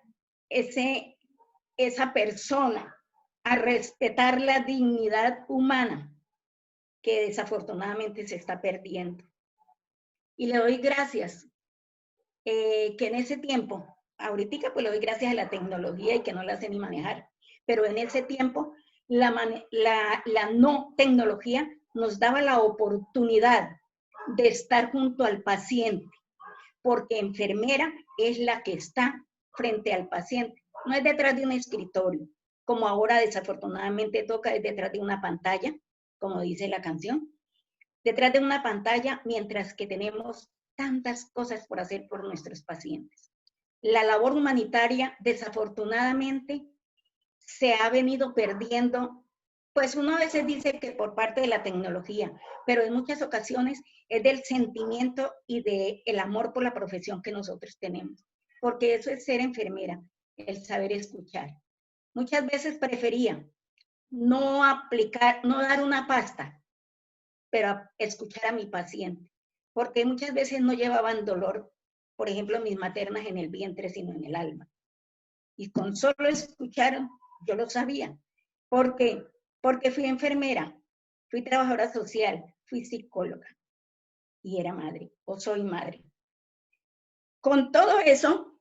esa persona, a respetar la dignidad humana, que desafortunadamente se está perdiendo. Y le doy gracias que en ese tiempo ahorita pues le doy gracias a la tecnología y que no la sé ni manejar, pero en ese tiempo la no tecnología nos daba la oportunidad de estar junto al paciente, porque enfermera es la que está frente al paciente, no es detrás de un escritorio, como ahora desafortunadamente toca, es detrás de una pantalla, como dice la canción, detrás de una pantalla, mientras que tenemos tantas cosas por hacer por nuestros pacientes. La labor humanitaria, desafortunadamente, se ha venido perdiendo, pues uno a veces dice que por parte de la tecnología, pero en muchas ocasiones es del sentimiento y del amor por la profesión que nosotros tenemos, porque eso es ser enfermera, el saber escuchar. Muchas veces prefería no aplicar, no dar una pasta, pero escuchar a mi paciente, porque muchas veces no llevaban dolor, por ejemplo, mis maternas en el vientre, sino en el alma. Y con solo escuchar, yo lo sabía. ¿Por qué? Porque fui enfermera, fui trabajadora social, fui psicóloga y era madre, o soy madre. Con todo eso,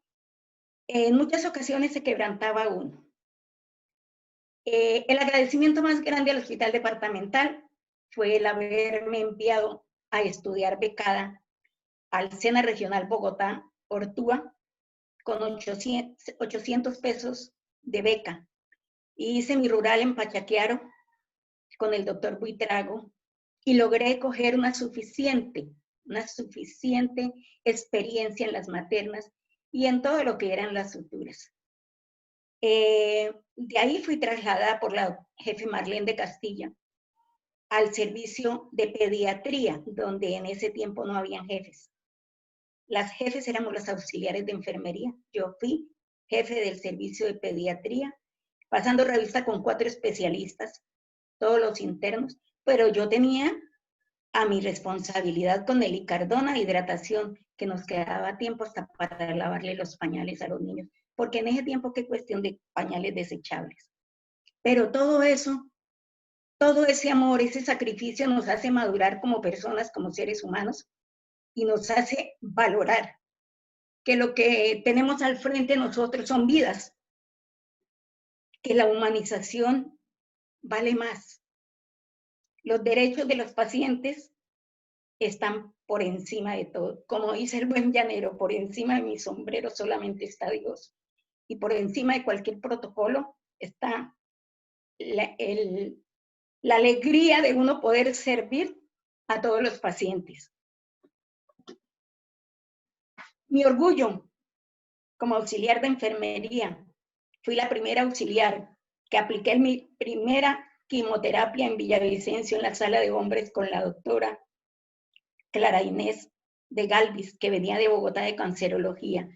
en muchas ocasiones se quebrantaba uno. El agradecimiento más grande al hospital departamental fue el haberme enviado a estudiar becada al SENA Regional Bogotá, Ortúa, con 800 pesos de beca. Y hice mi rural en Pachaquiaro con el doctor Buitrago y logré coger una suficiente experiencia en las maternas y en todo lo que eran las suturas. De ahí fui trasladada por la jefe Marlene de Castilla al servicio de pediatría, donde en ese tiempo no habían jefes. Las jefes éramos los auxiliares de enfermería. Yo fui jefe del servicio de pediatría, pasando revista con 4 especialistas, todos los internos, pero yo tenía a mi responsabilidad con Nelly Cardona, hidratación, que nos quedaba tiempo hasta para lavarle los pañales a los niños, porque en ese tiempo qué cuestión de pañales desechables. Pero todo eso, todo ese amor, ese sacrificio nos hace madurar como personas, como seres humanos, y nos hace valorar que lo que tenemos al frente de nosotros son vidas, que la humanización vale más. Los derechos de los pacientes están por encima de todo. Como dice el buen llanero, por encima de mi sombrero solamente está Dios. Y por encima de cualquier protocolo está la alegría de uno poder servir a todos los pacientes. Mi orgullo como auxiliar de enfermería. Fui la primera auxiliar que apliqué mi primera quimioterapia en Villavicencio en la sala de hombres con la doctora Clara Inés de Galvis, que venía de Bogotá de cancerología.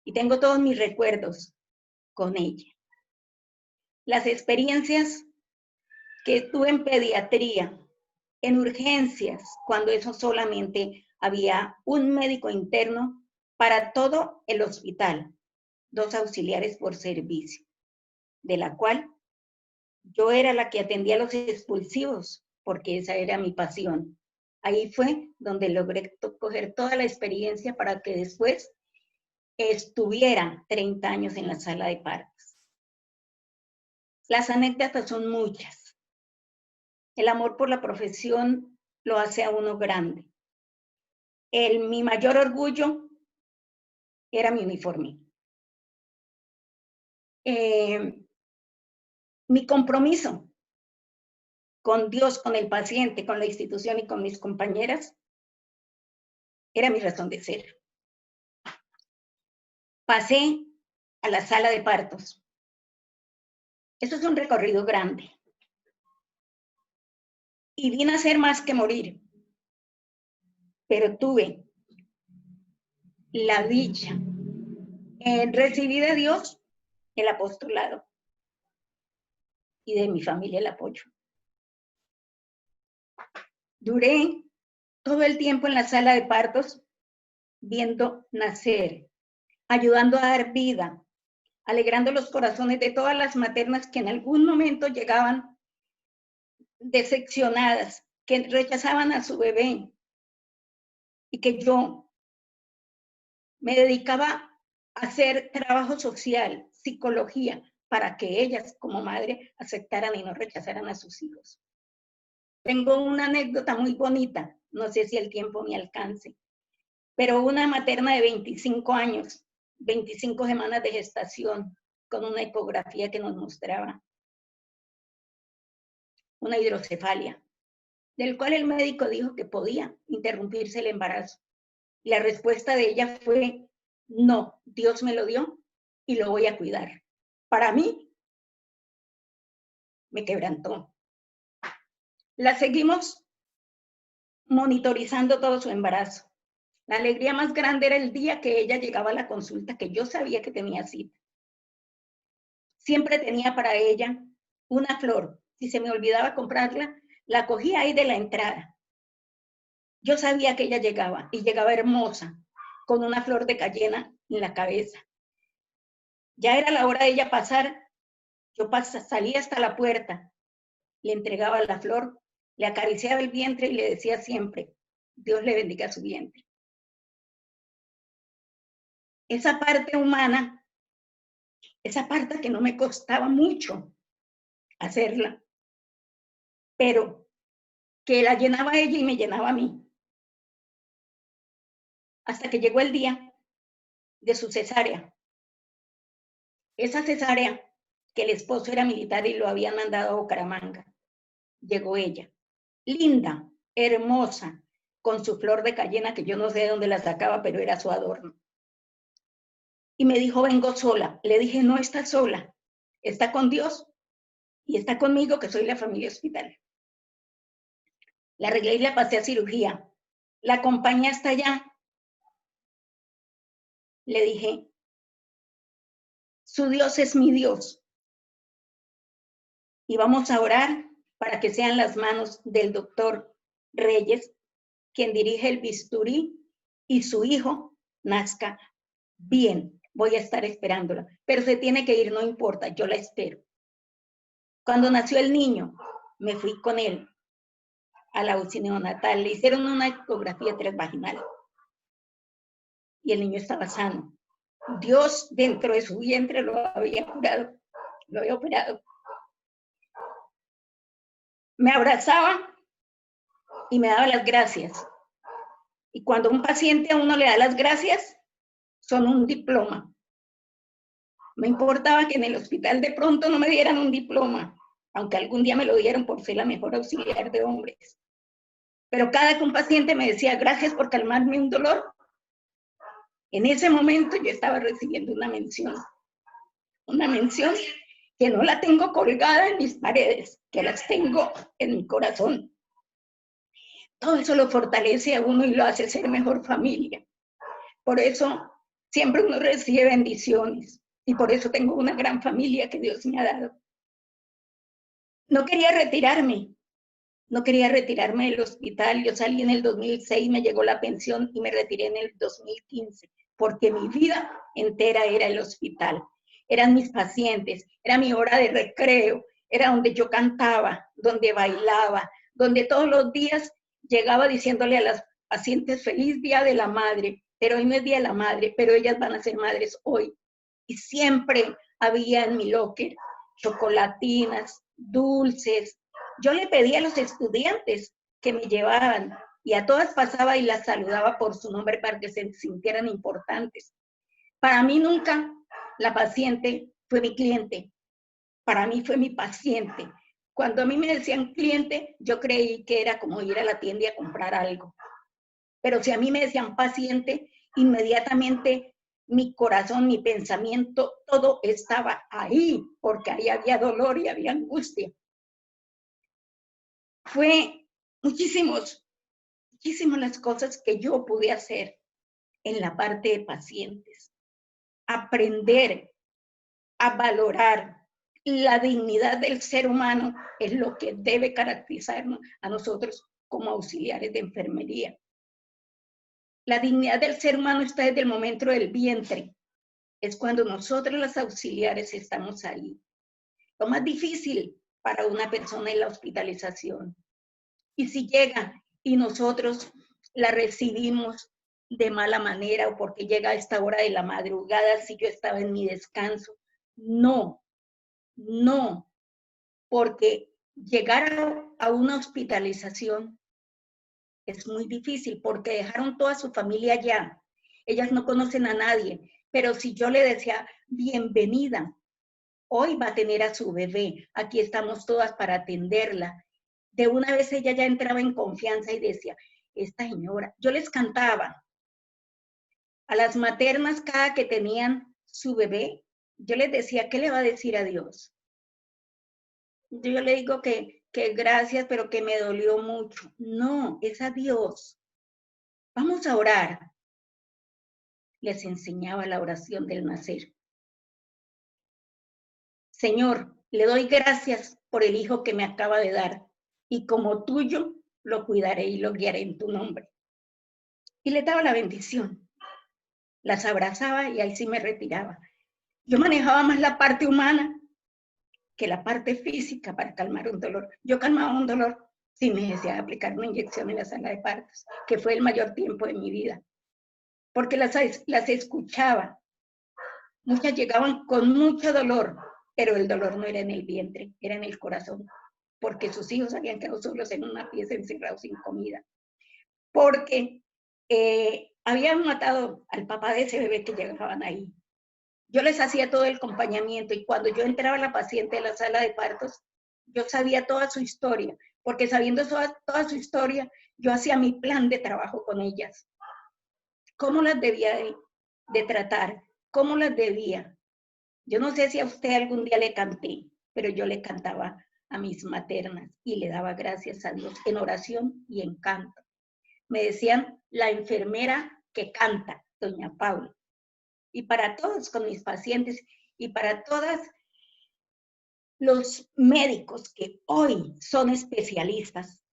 Y tengo todos mis recuerdos con ella. Las experiencias que tuve en pediatría, en urgencias, cuando eso solamente había un médico interno para todo el hospital, 2 auxiliares por servicio, de la cual yo era la que atendía los expulsivos, porque esa era mi pasión. Ahí fue donde logré coger toda la experiencia para que después estuviera 30 años en la sala de partos. Las anécdotas son muchas. El amor por la profesión lo hace a uno grande. Mi mayor orgullo era mi uniforme. Mi compromiso con Dios, con el paciente, con la institución y con mis compañeras, era mi razón de ser. Pasé a la sala de partos. Esto es un recorrido grande. Y vine a ser más que morir. Pero tuve la dicha. Recibí de Dios el apostolado y de mi familia el apoyo. Duré todo el tiempo en la sala de partos viendo nacer, ayudando a dar vida, alegrando los corazones de todas las maternas que en algún momento llegaban decepcionadas, que rechazaban a su bebé y que yo me dedicaba hacer trabajo social, psicología, para que ellas como madre aceptaran y no rechazaran a sus hijos. Tengo una anécdota muy bonita, no sé si el tiempo me alcance, pero una materna de 25 años, 25 semanas de gestación, con una ecografía que nos mostraba una hidrocefalia, del cual el médico dijo que podía interrumpirse el embarazo. Y la respuesta de ella fue, no, Dios me lo dio y lo voy a cuidar. Para mí, me quebrantó. La seguimos monitorizando todo su embarazo. La alegría más grande era el día que ella llegaba a la consulta, que yo sabía que tenía cita. Siempre tenía para ella una flor. Si se me olvidaba comprarla, la cogía ahí de la entrada. Yo sabía que ella llegaba y llegaba hermosa, con una flor de cayena en la cabeza. Ya era la hora de ella pasar. Yo salía hasta la puerta, le entregaba la flor, le acariciaba el vientre y le decía siempre, Dios le bendiga su vientre. Esa parte humana, esa parte que no me costaba mucho hacerla, pero que la llenaba ella y me llenaba a mí. Hasta que llegó el día de su cesárea. Esa cesárea, que el esposo era militar y lo habían mandado a Bucaramanga, llegó ella, linda, hermosa, con su flor de cayena, que yo no sé de dónde la sacaba, pero era su adorno. Y me dijo, vengo sola. Le dije, no está sola, está con Dios y está conmigo, que soy la familia Hospital. La arreglé y la pasé a cirugía. La acompañé hasta allá. Le dije, su Dios es mi Dios. Y vamos a orar para que sean las manos del doctor Reyes, quien dirige el bisturí, y su hijo nazca bien. Voy a estar esperándola, pero se tiene que ir, no importa, yo la espero. Cuando nació el niño, me fui con él a la UCI neonatal, le hicieron una ecografía transvaginal y el niño estaba sano. Dios dentro de su vientre lo había curado, lo había operado. Me abrazaba y me daba las gracias. Y cuando un paciente a uno le da las gracias, son un diploma. Me importaba que en el hospital de pronto no me dieran un diploma, aunque algún día me lo dieron por ser la mejor auxiliar de hombres. Pero cada que un paciente me decía, gracias por calmarme un dolor, en ese momento yo estaba recibiendo una mención que no la tengo colgada en mis paredes, que las tengo en mi corazón. Todo eso lo fortalece a uno y lo hace ser mejor familia. Por eso siempre uno recibe bendiciones y por eso tengo una gran familia que Dios me ha dado. No quería retirarme del hospital. Yo salí en el 2006, me llegó la pensión y me retiré en el 2015, porque mi vida entera era el hospital. Eran mis pacientes, era mi hora de recreo, era donde yo cantaba, donde bailaba, donde todos los días llegaba diciéndole a las pacientes, feliz Día de la Madre, pero hoy no es Día de la Madre, pero ellas van a ser madres hoy. Y siempre había en mi locker chocolatinas, dulces. Yo le pedía a los estudiantes que me llevaban y a todas pasaba y las saludaba por su nombre para que se sintieran importantes. Para mí nunca la paciente fue mi cliente, para mí fue mi paciente. Cuando a mí me decían cliente, yo creí que era como ir a la tienda a comprar algo. Pero si a mí me decían paciente, inmediatamente mi corazón, mi pensamiento, todo estaba ahí, porque ahí había dolor y había angustia. Fue muchísimas las cosas que yo pude hacer en la parte de pacientes. Aprender a valorar la dignidad del ser humano es lo que debe caracterizarnos a nosotros como auxiliares de enfermería. La dignidad del ser humano está desde el momento del vientre. Es cuando nosotros las auxiliares estamos ahí. Lo más difícil para una persona es la hospitalización. Y si llega y nosotros la recibimos de mala manera o porque llega a esta hora de la madrugada si yo estaba en mi descanso. No, no, porque llegar a una hospitalización es muy difícil porque dejaron toda su familia allá. Ellas no conocen a nadie, pero si yo le decía, bienvenida, hoy va a tener a su bebé, aquí estamos todas para atenderla. De una vez ella ya entraba en confianza y decía, esta señora, yo les cantaba a las maternas cada que tenían su bebé, yo les decía, ¿qué le va a decir a Dios? Yo le digo que gracias, pero que me dolió mucho. No, es a Dios. Vamos a orar. Les enseñaba la oración del nacer. Señor, le doy gracias por el hijo que me acaba de dar y como tuyo lo cuidaré y lo guiaré en tu nombre. Y le daba la bendición. Las abrazaba y ahí sí me retiraba. Yo manejaba más la parte humana que la parte física para calmar un dolor. Yo calmaba un dolor sin necesidad de aplicar una inyección en la sala de partos, que fue el mayor tiempo de mi vida, porque las escuchaba. Muchas llegaban con mucho dolor, pero el dolor no era en el vientre, era en el corazón, porque sus hijos habían quedado solos en una pieza encerrados sin comida, porque habían matado al papá de ese bebé que llegaban ahí. Yo les hacía todo el acompañamiento y cuando yo entraba a la paciente en la sala de partos, yo sabía toda su historia, porque sabiendo toda su historia, yo hacía mi plan de trabajo con ellas. ¿Cómo las debía de tratar? ¿Cómo las debía? Yo no sé si a usted algún día le canté, pero yo le cantaba a mis maternas y le daba gracias a Dios en oración y en canto. Me decían la enfermera que canta, doña Paula. Y para todos con mis pacientes y para todas los médicos que hoy son especialistas,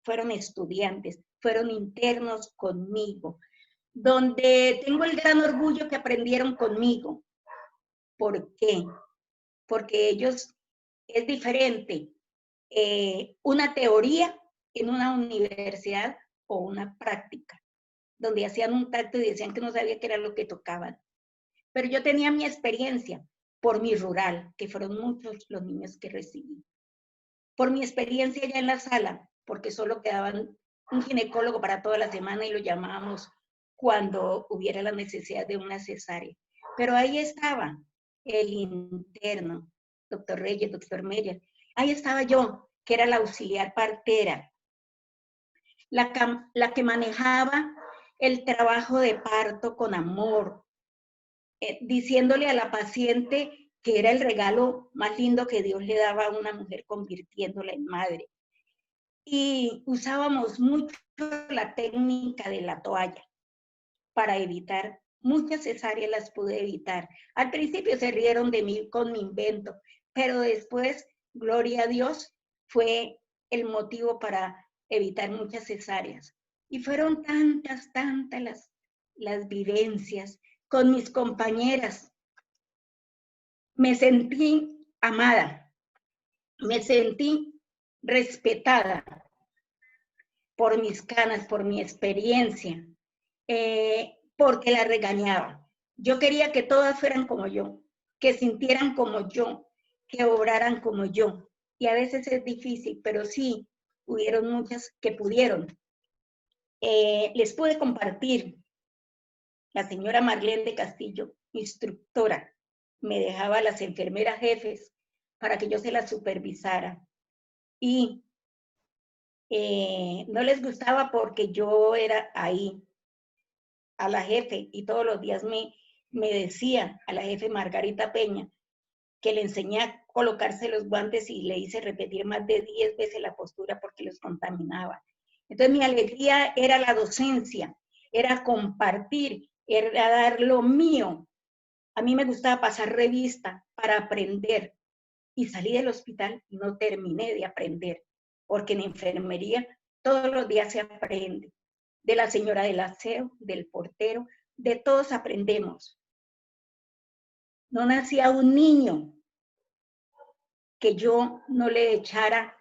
fueron estudiantes, fueron internos conmigo, donde tengo el gran orgullo que aprendieron conmigo. ¿Por qué? Porque ellos, es diferente una teoría en una universidad o una práctica, donde hacían un tacto y decían que no sabía qué era lo que tocaban. Pero yo tenía mi experiencia por mi rural, que fueron muchos los niños que recibí. Por mi experiencia ya en la sala, porque solo quedaban un ginecólogo para toda la semana y lo llamábamos cuando hubiera la necesidad de una cesárea. Pero ahí estaba el interno, doctor Reyes, doctor Meyer. Ahí estaba yo, que era la auxiliar partera, la que manejaba el trabajo de parto con amor, diciéndole a la paciente que era el regalo más lindo que Dios le daba a una mujer convirtiéndola en madre. Y usábamos mucho la técnica de la toalla para evitar, muchas cesáreas las pude evitar. Al principio se rieron de mí con mi invento, pero después, gloria a Dios, fue el motivo para evitar muchas cesáreas. Y fueron tantas las vivencias con mis compañeras. Me sentí amada, me sentí respetada por mis canas, por mi experiencia, porque la regañaba. Yo quería que todas fueran como yo, que sintieran como yo, que obraran como yo. Y a veces es difícil, pero sí, hubieron muchas que pudieron. Les pude compartir. La señora Marlene de Castillo, instructora, me dejaba a las enfermeras jefes para que yo se las supervisara. Y no les gustaba porque yo era ahí, a la jefe, y todos los días me decía a la jefe Margarita Peña que le enseñé a colocarse los guantes y le hice repetir más de 10 veces la postura porque los contaminaba. Entonces mi alegría era la docencia, era compartir, era dar lo mío. A mí me gustaba pasar revista para aprender y salí del hospital y no terminé de aprender, porque en enfermería todos los días se aprende. De la señora del aseo, del portero, de todos aprendemos. No nacía un niño que yo no le echara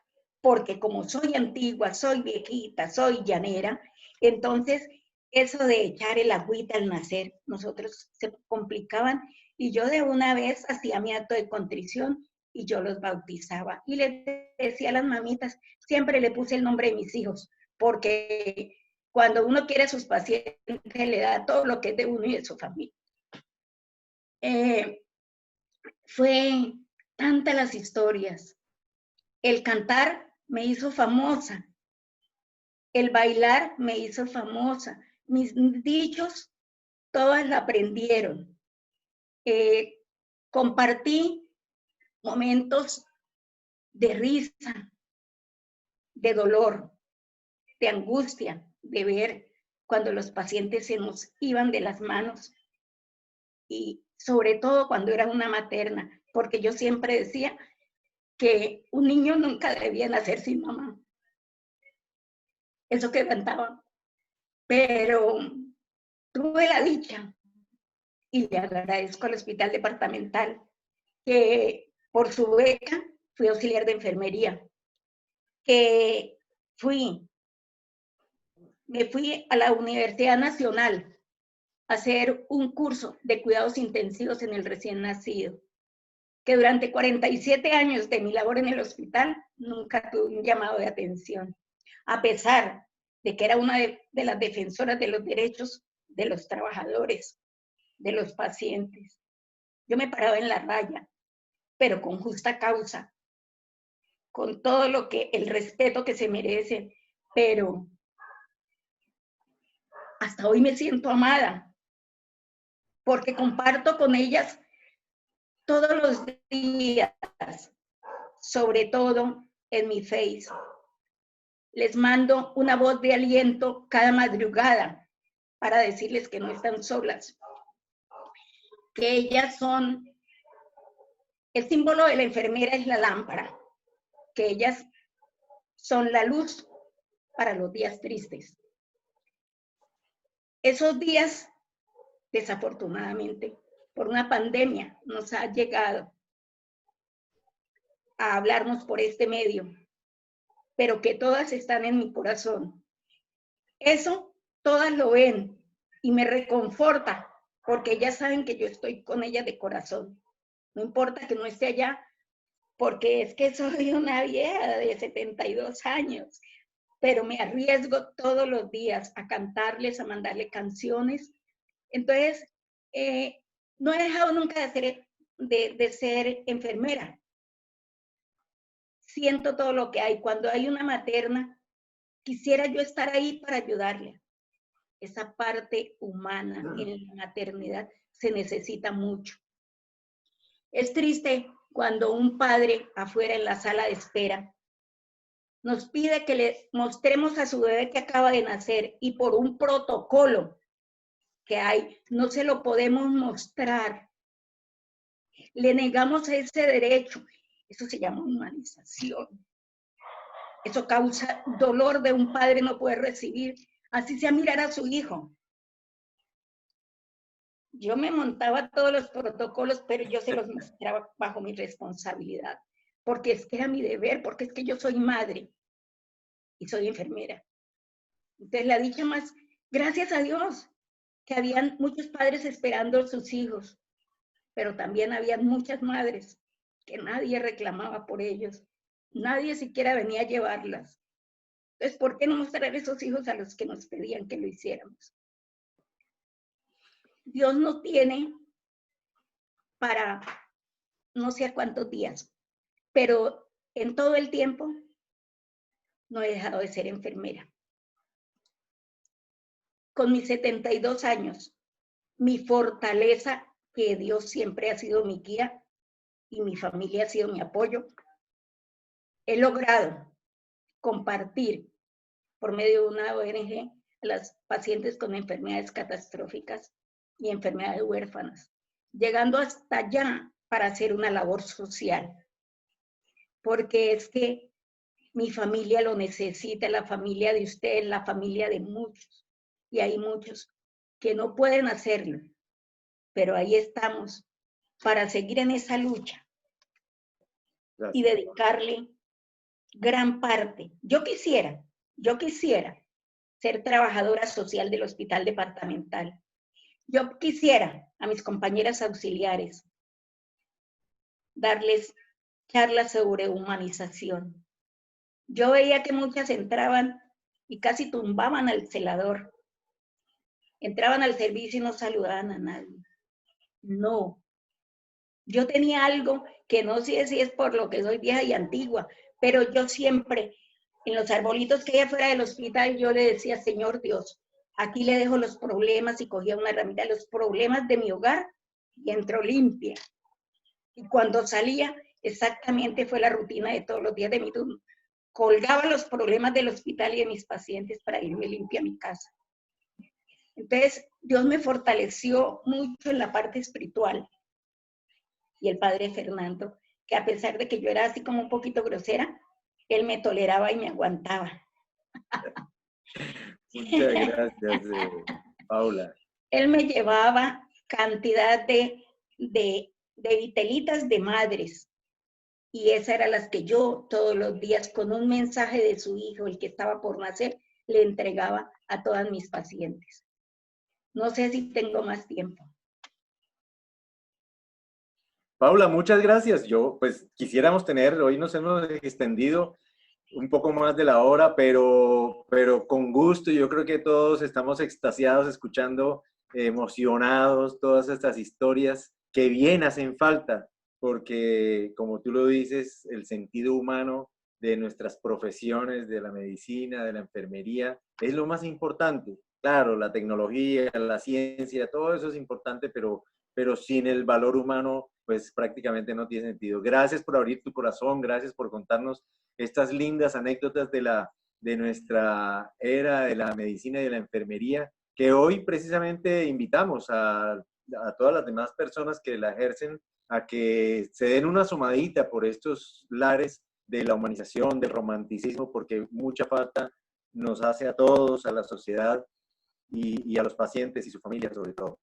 porque como soy antigua, soy viejita, soy llanera, entonces eso de echar el agüita al nacer, nosotros se complicaban y yo de una vez hacía mi acto de contrición y yo los bautizaba. Y les decía a las mamitas, siempre le puse el nombre de mis hijos, porque cuando uno quiere a sus pacientes le da todo lo que es de uno y de su familia. Fue tantas las historias. El cantar me hizo famosa. El bailar me hizo famosa. Mis dichos, todas la aprendieron. Compartí momentos de risa, de dolor, de angustia, de ver cuando los pacientes se nos iban de las manos y sobre todo cuando era una materna, porque yo siempre decía que un niño nunca debía nacer sin mamá. Eso que cantaba. Pero tuve la dicha y le agradezco al hospital departamental que por su beca fui auxiliar de enfermería, que me fui a la Universidad Nacional a hacer un curso de cuidados intensivos en el recién nacido, que durante 47 años de mi labor en el hospital nunca tuve un llamado de atención, a pesar de que era una de las defensoras de los derechos de los trabajadores, de los pacientes. Yo me paraba en la raya, pero con justa causa, con todo lo que, el respeto que se merece, pero hasta hoy me siento amada, porque comparto con ellas todos los días, sobre todo en mi Face. Les mando una voz de aliento cada madrugada para decirles que no están solas, que ellas son, el símbolo de la enfermera es la lámpara, que ellas son la luz para los días tristes. Esos días, desafortunadamente, por una pandemia, nos ha llegado a hablarnos por este medio, pero que todas están en mi corazón. Eso todas lo ven y me reconforta, porque ellas saben que yo estoy con ellas de corazón. No importa que no esté allá, porque es que soy una vieja de 72 años, pero me arriesgo todos los días a cantarles, a mandarle canciones. Entonces, no he dejado nunca de ser enfermera. Siento todo lo que hay. Cuando hay una materna, quisiera yo estar ahí para ayudarle. Esa parte humana en la maternidad se necesita mucho. Es triste cuando un padre afuera en la sala de espera nos pide que le mostremos a su bebé que acaba de nacer y por un protocolo que hay, no se lo podemos mostrar. Le negamos ese derecho. Eso se llama humanización. Eso causa dolor de un padre no poder recibir, así sea mirar a su hijo. Yo me montaba todos los protocolos, pero yo se los mostraba bajo mi responsabilidad, porque es que era mi deber, porque es que yo soy madre y soy enfermera. Entonces la dicha más, gracias a Dios, que habían muchos padres esperando a sus hijos, pero también habían muchas madres que nadie reclamaba por ellos, nadie siquiera venía a llevarlas. Entonces, ¿por qué no mostrar esos hijos a los que nos pedían que lo hiciéramos? Dios nos tiene para no sé a cuántos días, pero en todo el tiempo no he dejado de ser enfermera. Con mis 72 años, mi fortaleza, que Dios siempre ha sido mi guía y mi familia ha sido mi apoyo, he logrado compartir por medio de una ONG a las pacientes con enfermedades catastróficas y enfermedades huérfanas, llegando hasta allá para hacer una labor social. Porque es que mi familia lo necesita, la familia de ustedes, la familia de muchos. Y hay muchos que no pueden hacerlo, pero ahí estamos para seguir en esa lucha. Gracias. Y dedicarle gran parte. Yo quisiera ser trabajadora social del hospital departamental. Yo quisiera a mis compañeras auxiliares darles charlas sobre humanización. Yo veía que muchas entraban y casi tumbaban al celador. Entraban al servicio y no saludaban a nadie. No. Yo tenía algo que no sé si es por lo que soy vieja y antigua, pero yo siempre, en los arbolitos que hay afuera del hospital, yo le decía, Señor Dios, aquí le dejo los problemas, y cogía una ramita, los problemas de mi hogar, y entro limpia. Y cuando salía, exactamente fue la rutina de todos los días de mi turno. Colgaba los problemas del hospital y de mis pacientes para irme limpia a mi casa. Entonces, Dios me fortaleció mucho en la parte espiritual. Y el padre Fernando, que a pesar de que yo era así como un poquito grosera, él me toleraba y me aguantaba. Muchas gracias, Paula. Él me llevaba cantidad de vitelitas de madres, y esas eran las que yo todos los días, con un mensaje de su hijo, el que estaba por nacer, le entregaba a todas mis pacientes. No sé si tengo más tiempo. Paula, muchas gracias. Yo, pues, quisiéramos tener, hoy nos hemos extendido un poco más de la hora, pero con gusto. Yo creo que todos estamos extasiados escuchando, emocionados, todas estas historias que bien hacen falta, porque como tú lo dices, el sentido humano de nuestras profesiones, de la medicina, de la enfermería, es lo más importante. Claro, la tecnología, la ciencia, todo eso es importante, pero sin el valor humano, pues prácticamente no tiene sentido. Gracias por abrir tu corazón, gracias por contarnos estas lindas anécdotas de nuestra era de la medicina y de la enfermería, que hoy precisamente invitamos a todas las demás personas que la ejercen a que se den una asomadita por estos lares de la humanización, del romanticismo, porque mucha falta nos hace a todos, a la sociedad y a los pacientes y su familia sobre todo.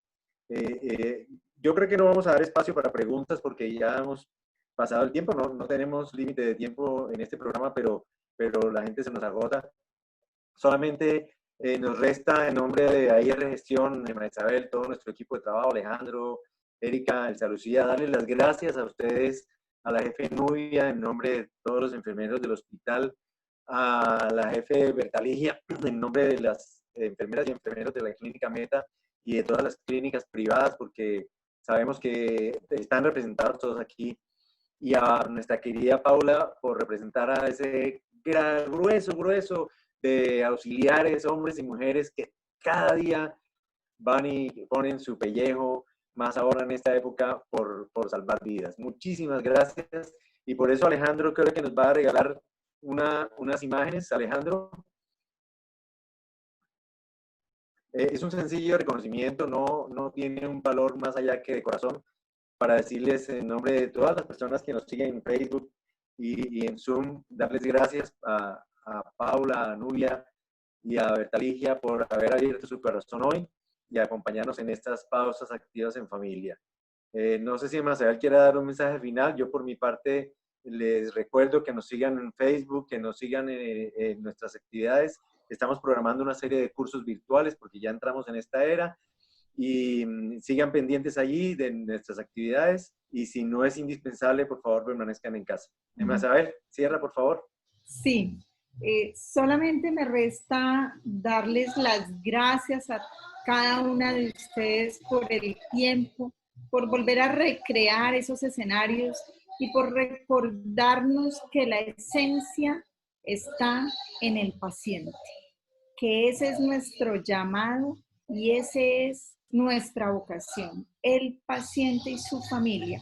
Yo creo que no vamos a dar espacio para preguntas porque ya hemos pasado el tiempo, no tenemos límite de tiempo en este programa, pero la gente se nos agota. Solamente nos resta, en nombre de AIR Gestión, de María Isabel, todo nuestro equipo de trabajo, Alejandro, Erika, Elsa Lucía, darles las gracias a ustedes, a la jefe Nubia, en nombre de todos los enfermeros del hospital, a la jefe Bertaligia, en nombre de las enfermeras y enfermeros de la Clínica Meta y de todas las clínicas privadas, porque sabemos que están representados todos aquí, y a nuestra querida Paula por representar a ese grueso de auxiliares, hombres y mujeres que cada día van y ponen su pellejo, más ahora en esta época, por salvar vidas. Muchísimas gracias. Y por eso Alejandro creo que nos va a regalar unas imágenes. Alejandro. Es un sencillo reconocimiento, no tiene un valor más allá que de corazón, para decirles en nombre de todas las personas que nos siguen en Facebook y en Zoom, darles gracias a Paula, a Nubia y a Bertaligia por haber abierto su corazón hoy y acompañarnos en estas pausas activas en familia. No sé si Marcel quiere dar un mensaje final. Yo por mi parte les recuerdo que nos sigan en Facebook, que nos sigan en nuestras actividades. Estamos programando una serie de cursos virtuales porque ya entramos en esta era, y sigan pendientes allí de nuestras actividades, y si no es indispensable, por favor, permanezcan en casa. Isabel, cierra, por favor. Sí, solamente me resta darles las gracias a cada una de ustedes por el tiempo, por volver a recrear esos escenarios y por recordarnos que la esencia está en el paciente, que ese es nuestro llamado y ese es nuestra vocación, el paciente y su familia.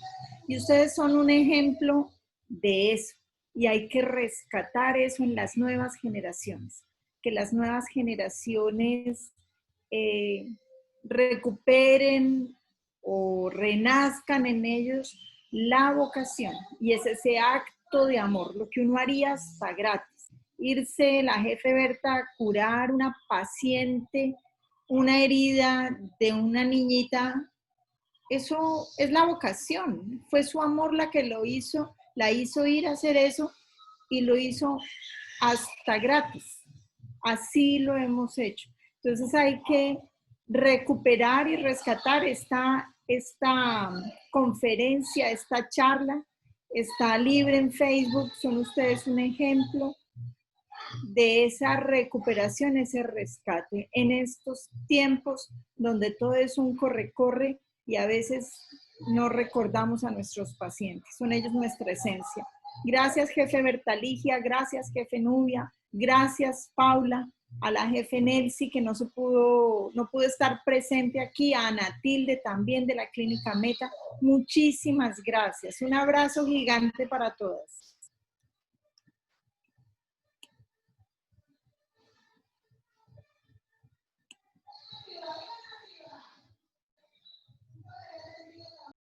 Y ustedes son un ejemplo de eso, y hay que rescatar eso en las nuevas generaciones, que las nuevas generaciones recuperen o renazcan en ellos la vocación, y es ese acto de amor, lo que uno haría hasta gratis. Irse la jefe Berta a curar una paciente, una herida de una niñita, eso es la vocación, fue su amor la que lo hizo, la hizo ir a hacer eso, y lo hizo hasta gratis. Así lo hemos hecho. Entonces hay que recuperar y rescatar esta conferencia, esta charla. Está libre en Facebook, son ustedes un ejemplo de esa recuperación, ese rescate en estos tiempos donde todo es un corre-corre y a veces no recordamos a nuestros pacientes. Son ellos nuestra esencia. Gracias, jefe Bertaligia, gracias, jefe Nubia, gracias, Paula, a la jefe Nelsi, que no pudo estar presente aquí, a Ana Tilde también de la Clínica Meta. Muchísimas gracias. Un abrazo gigante para todas.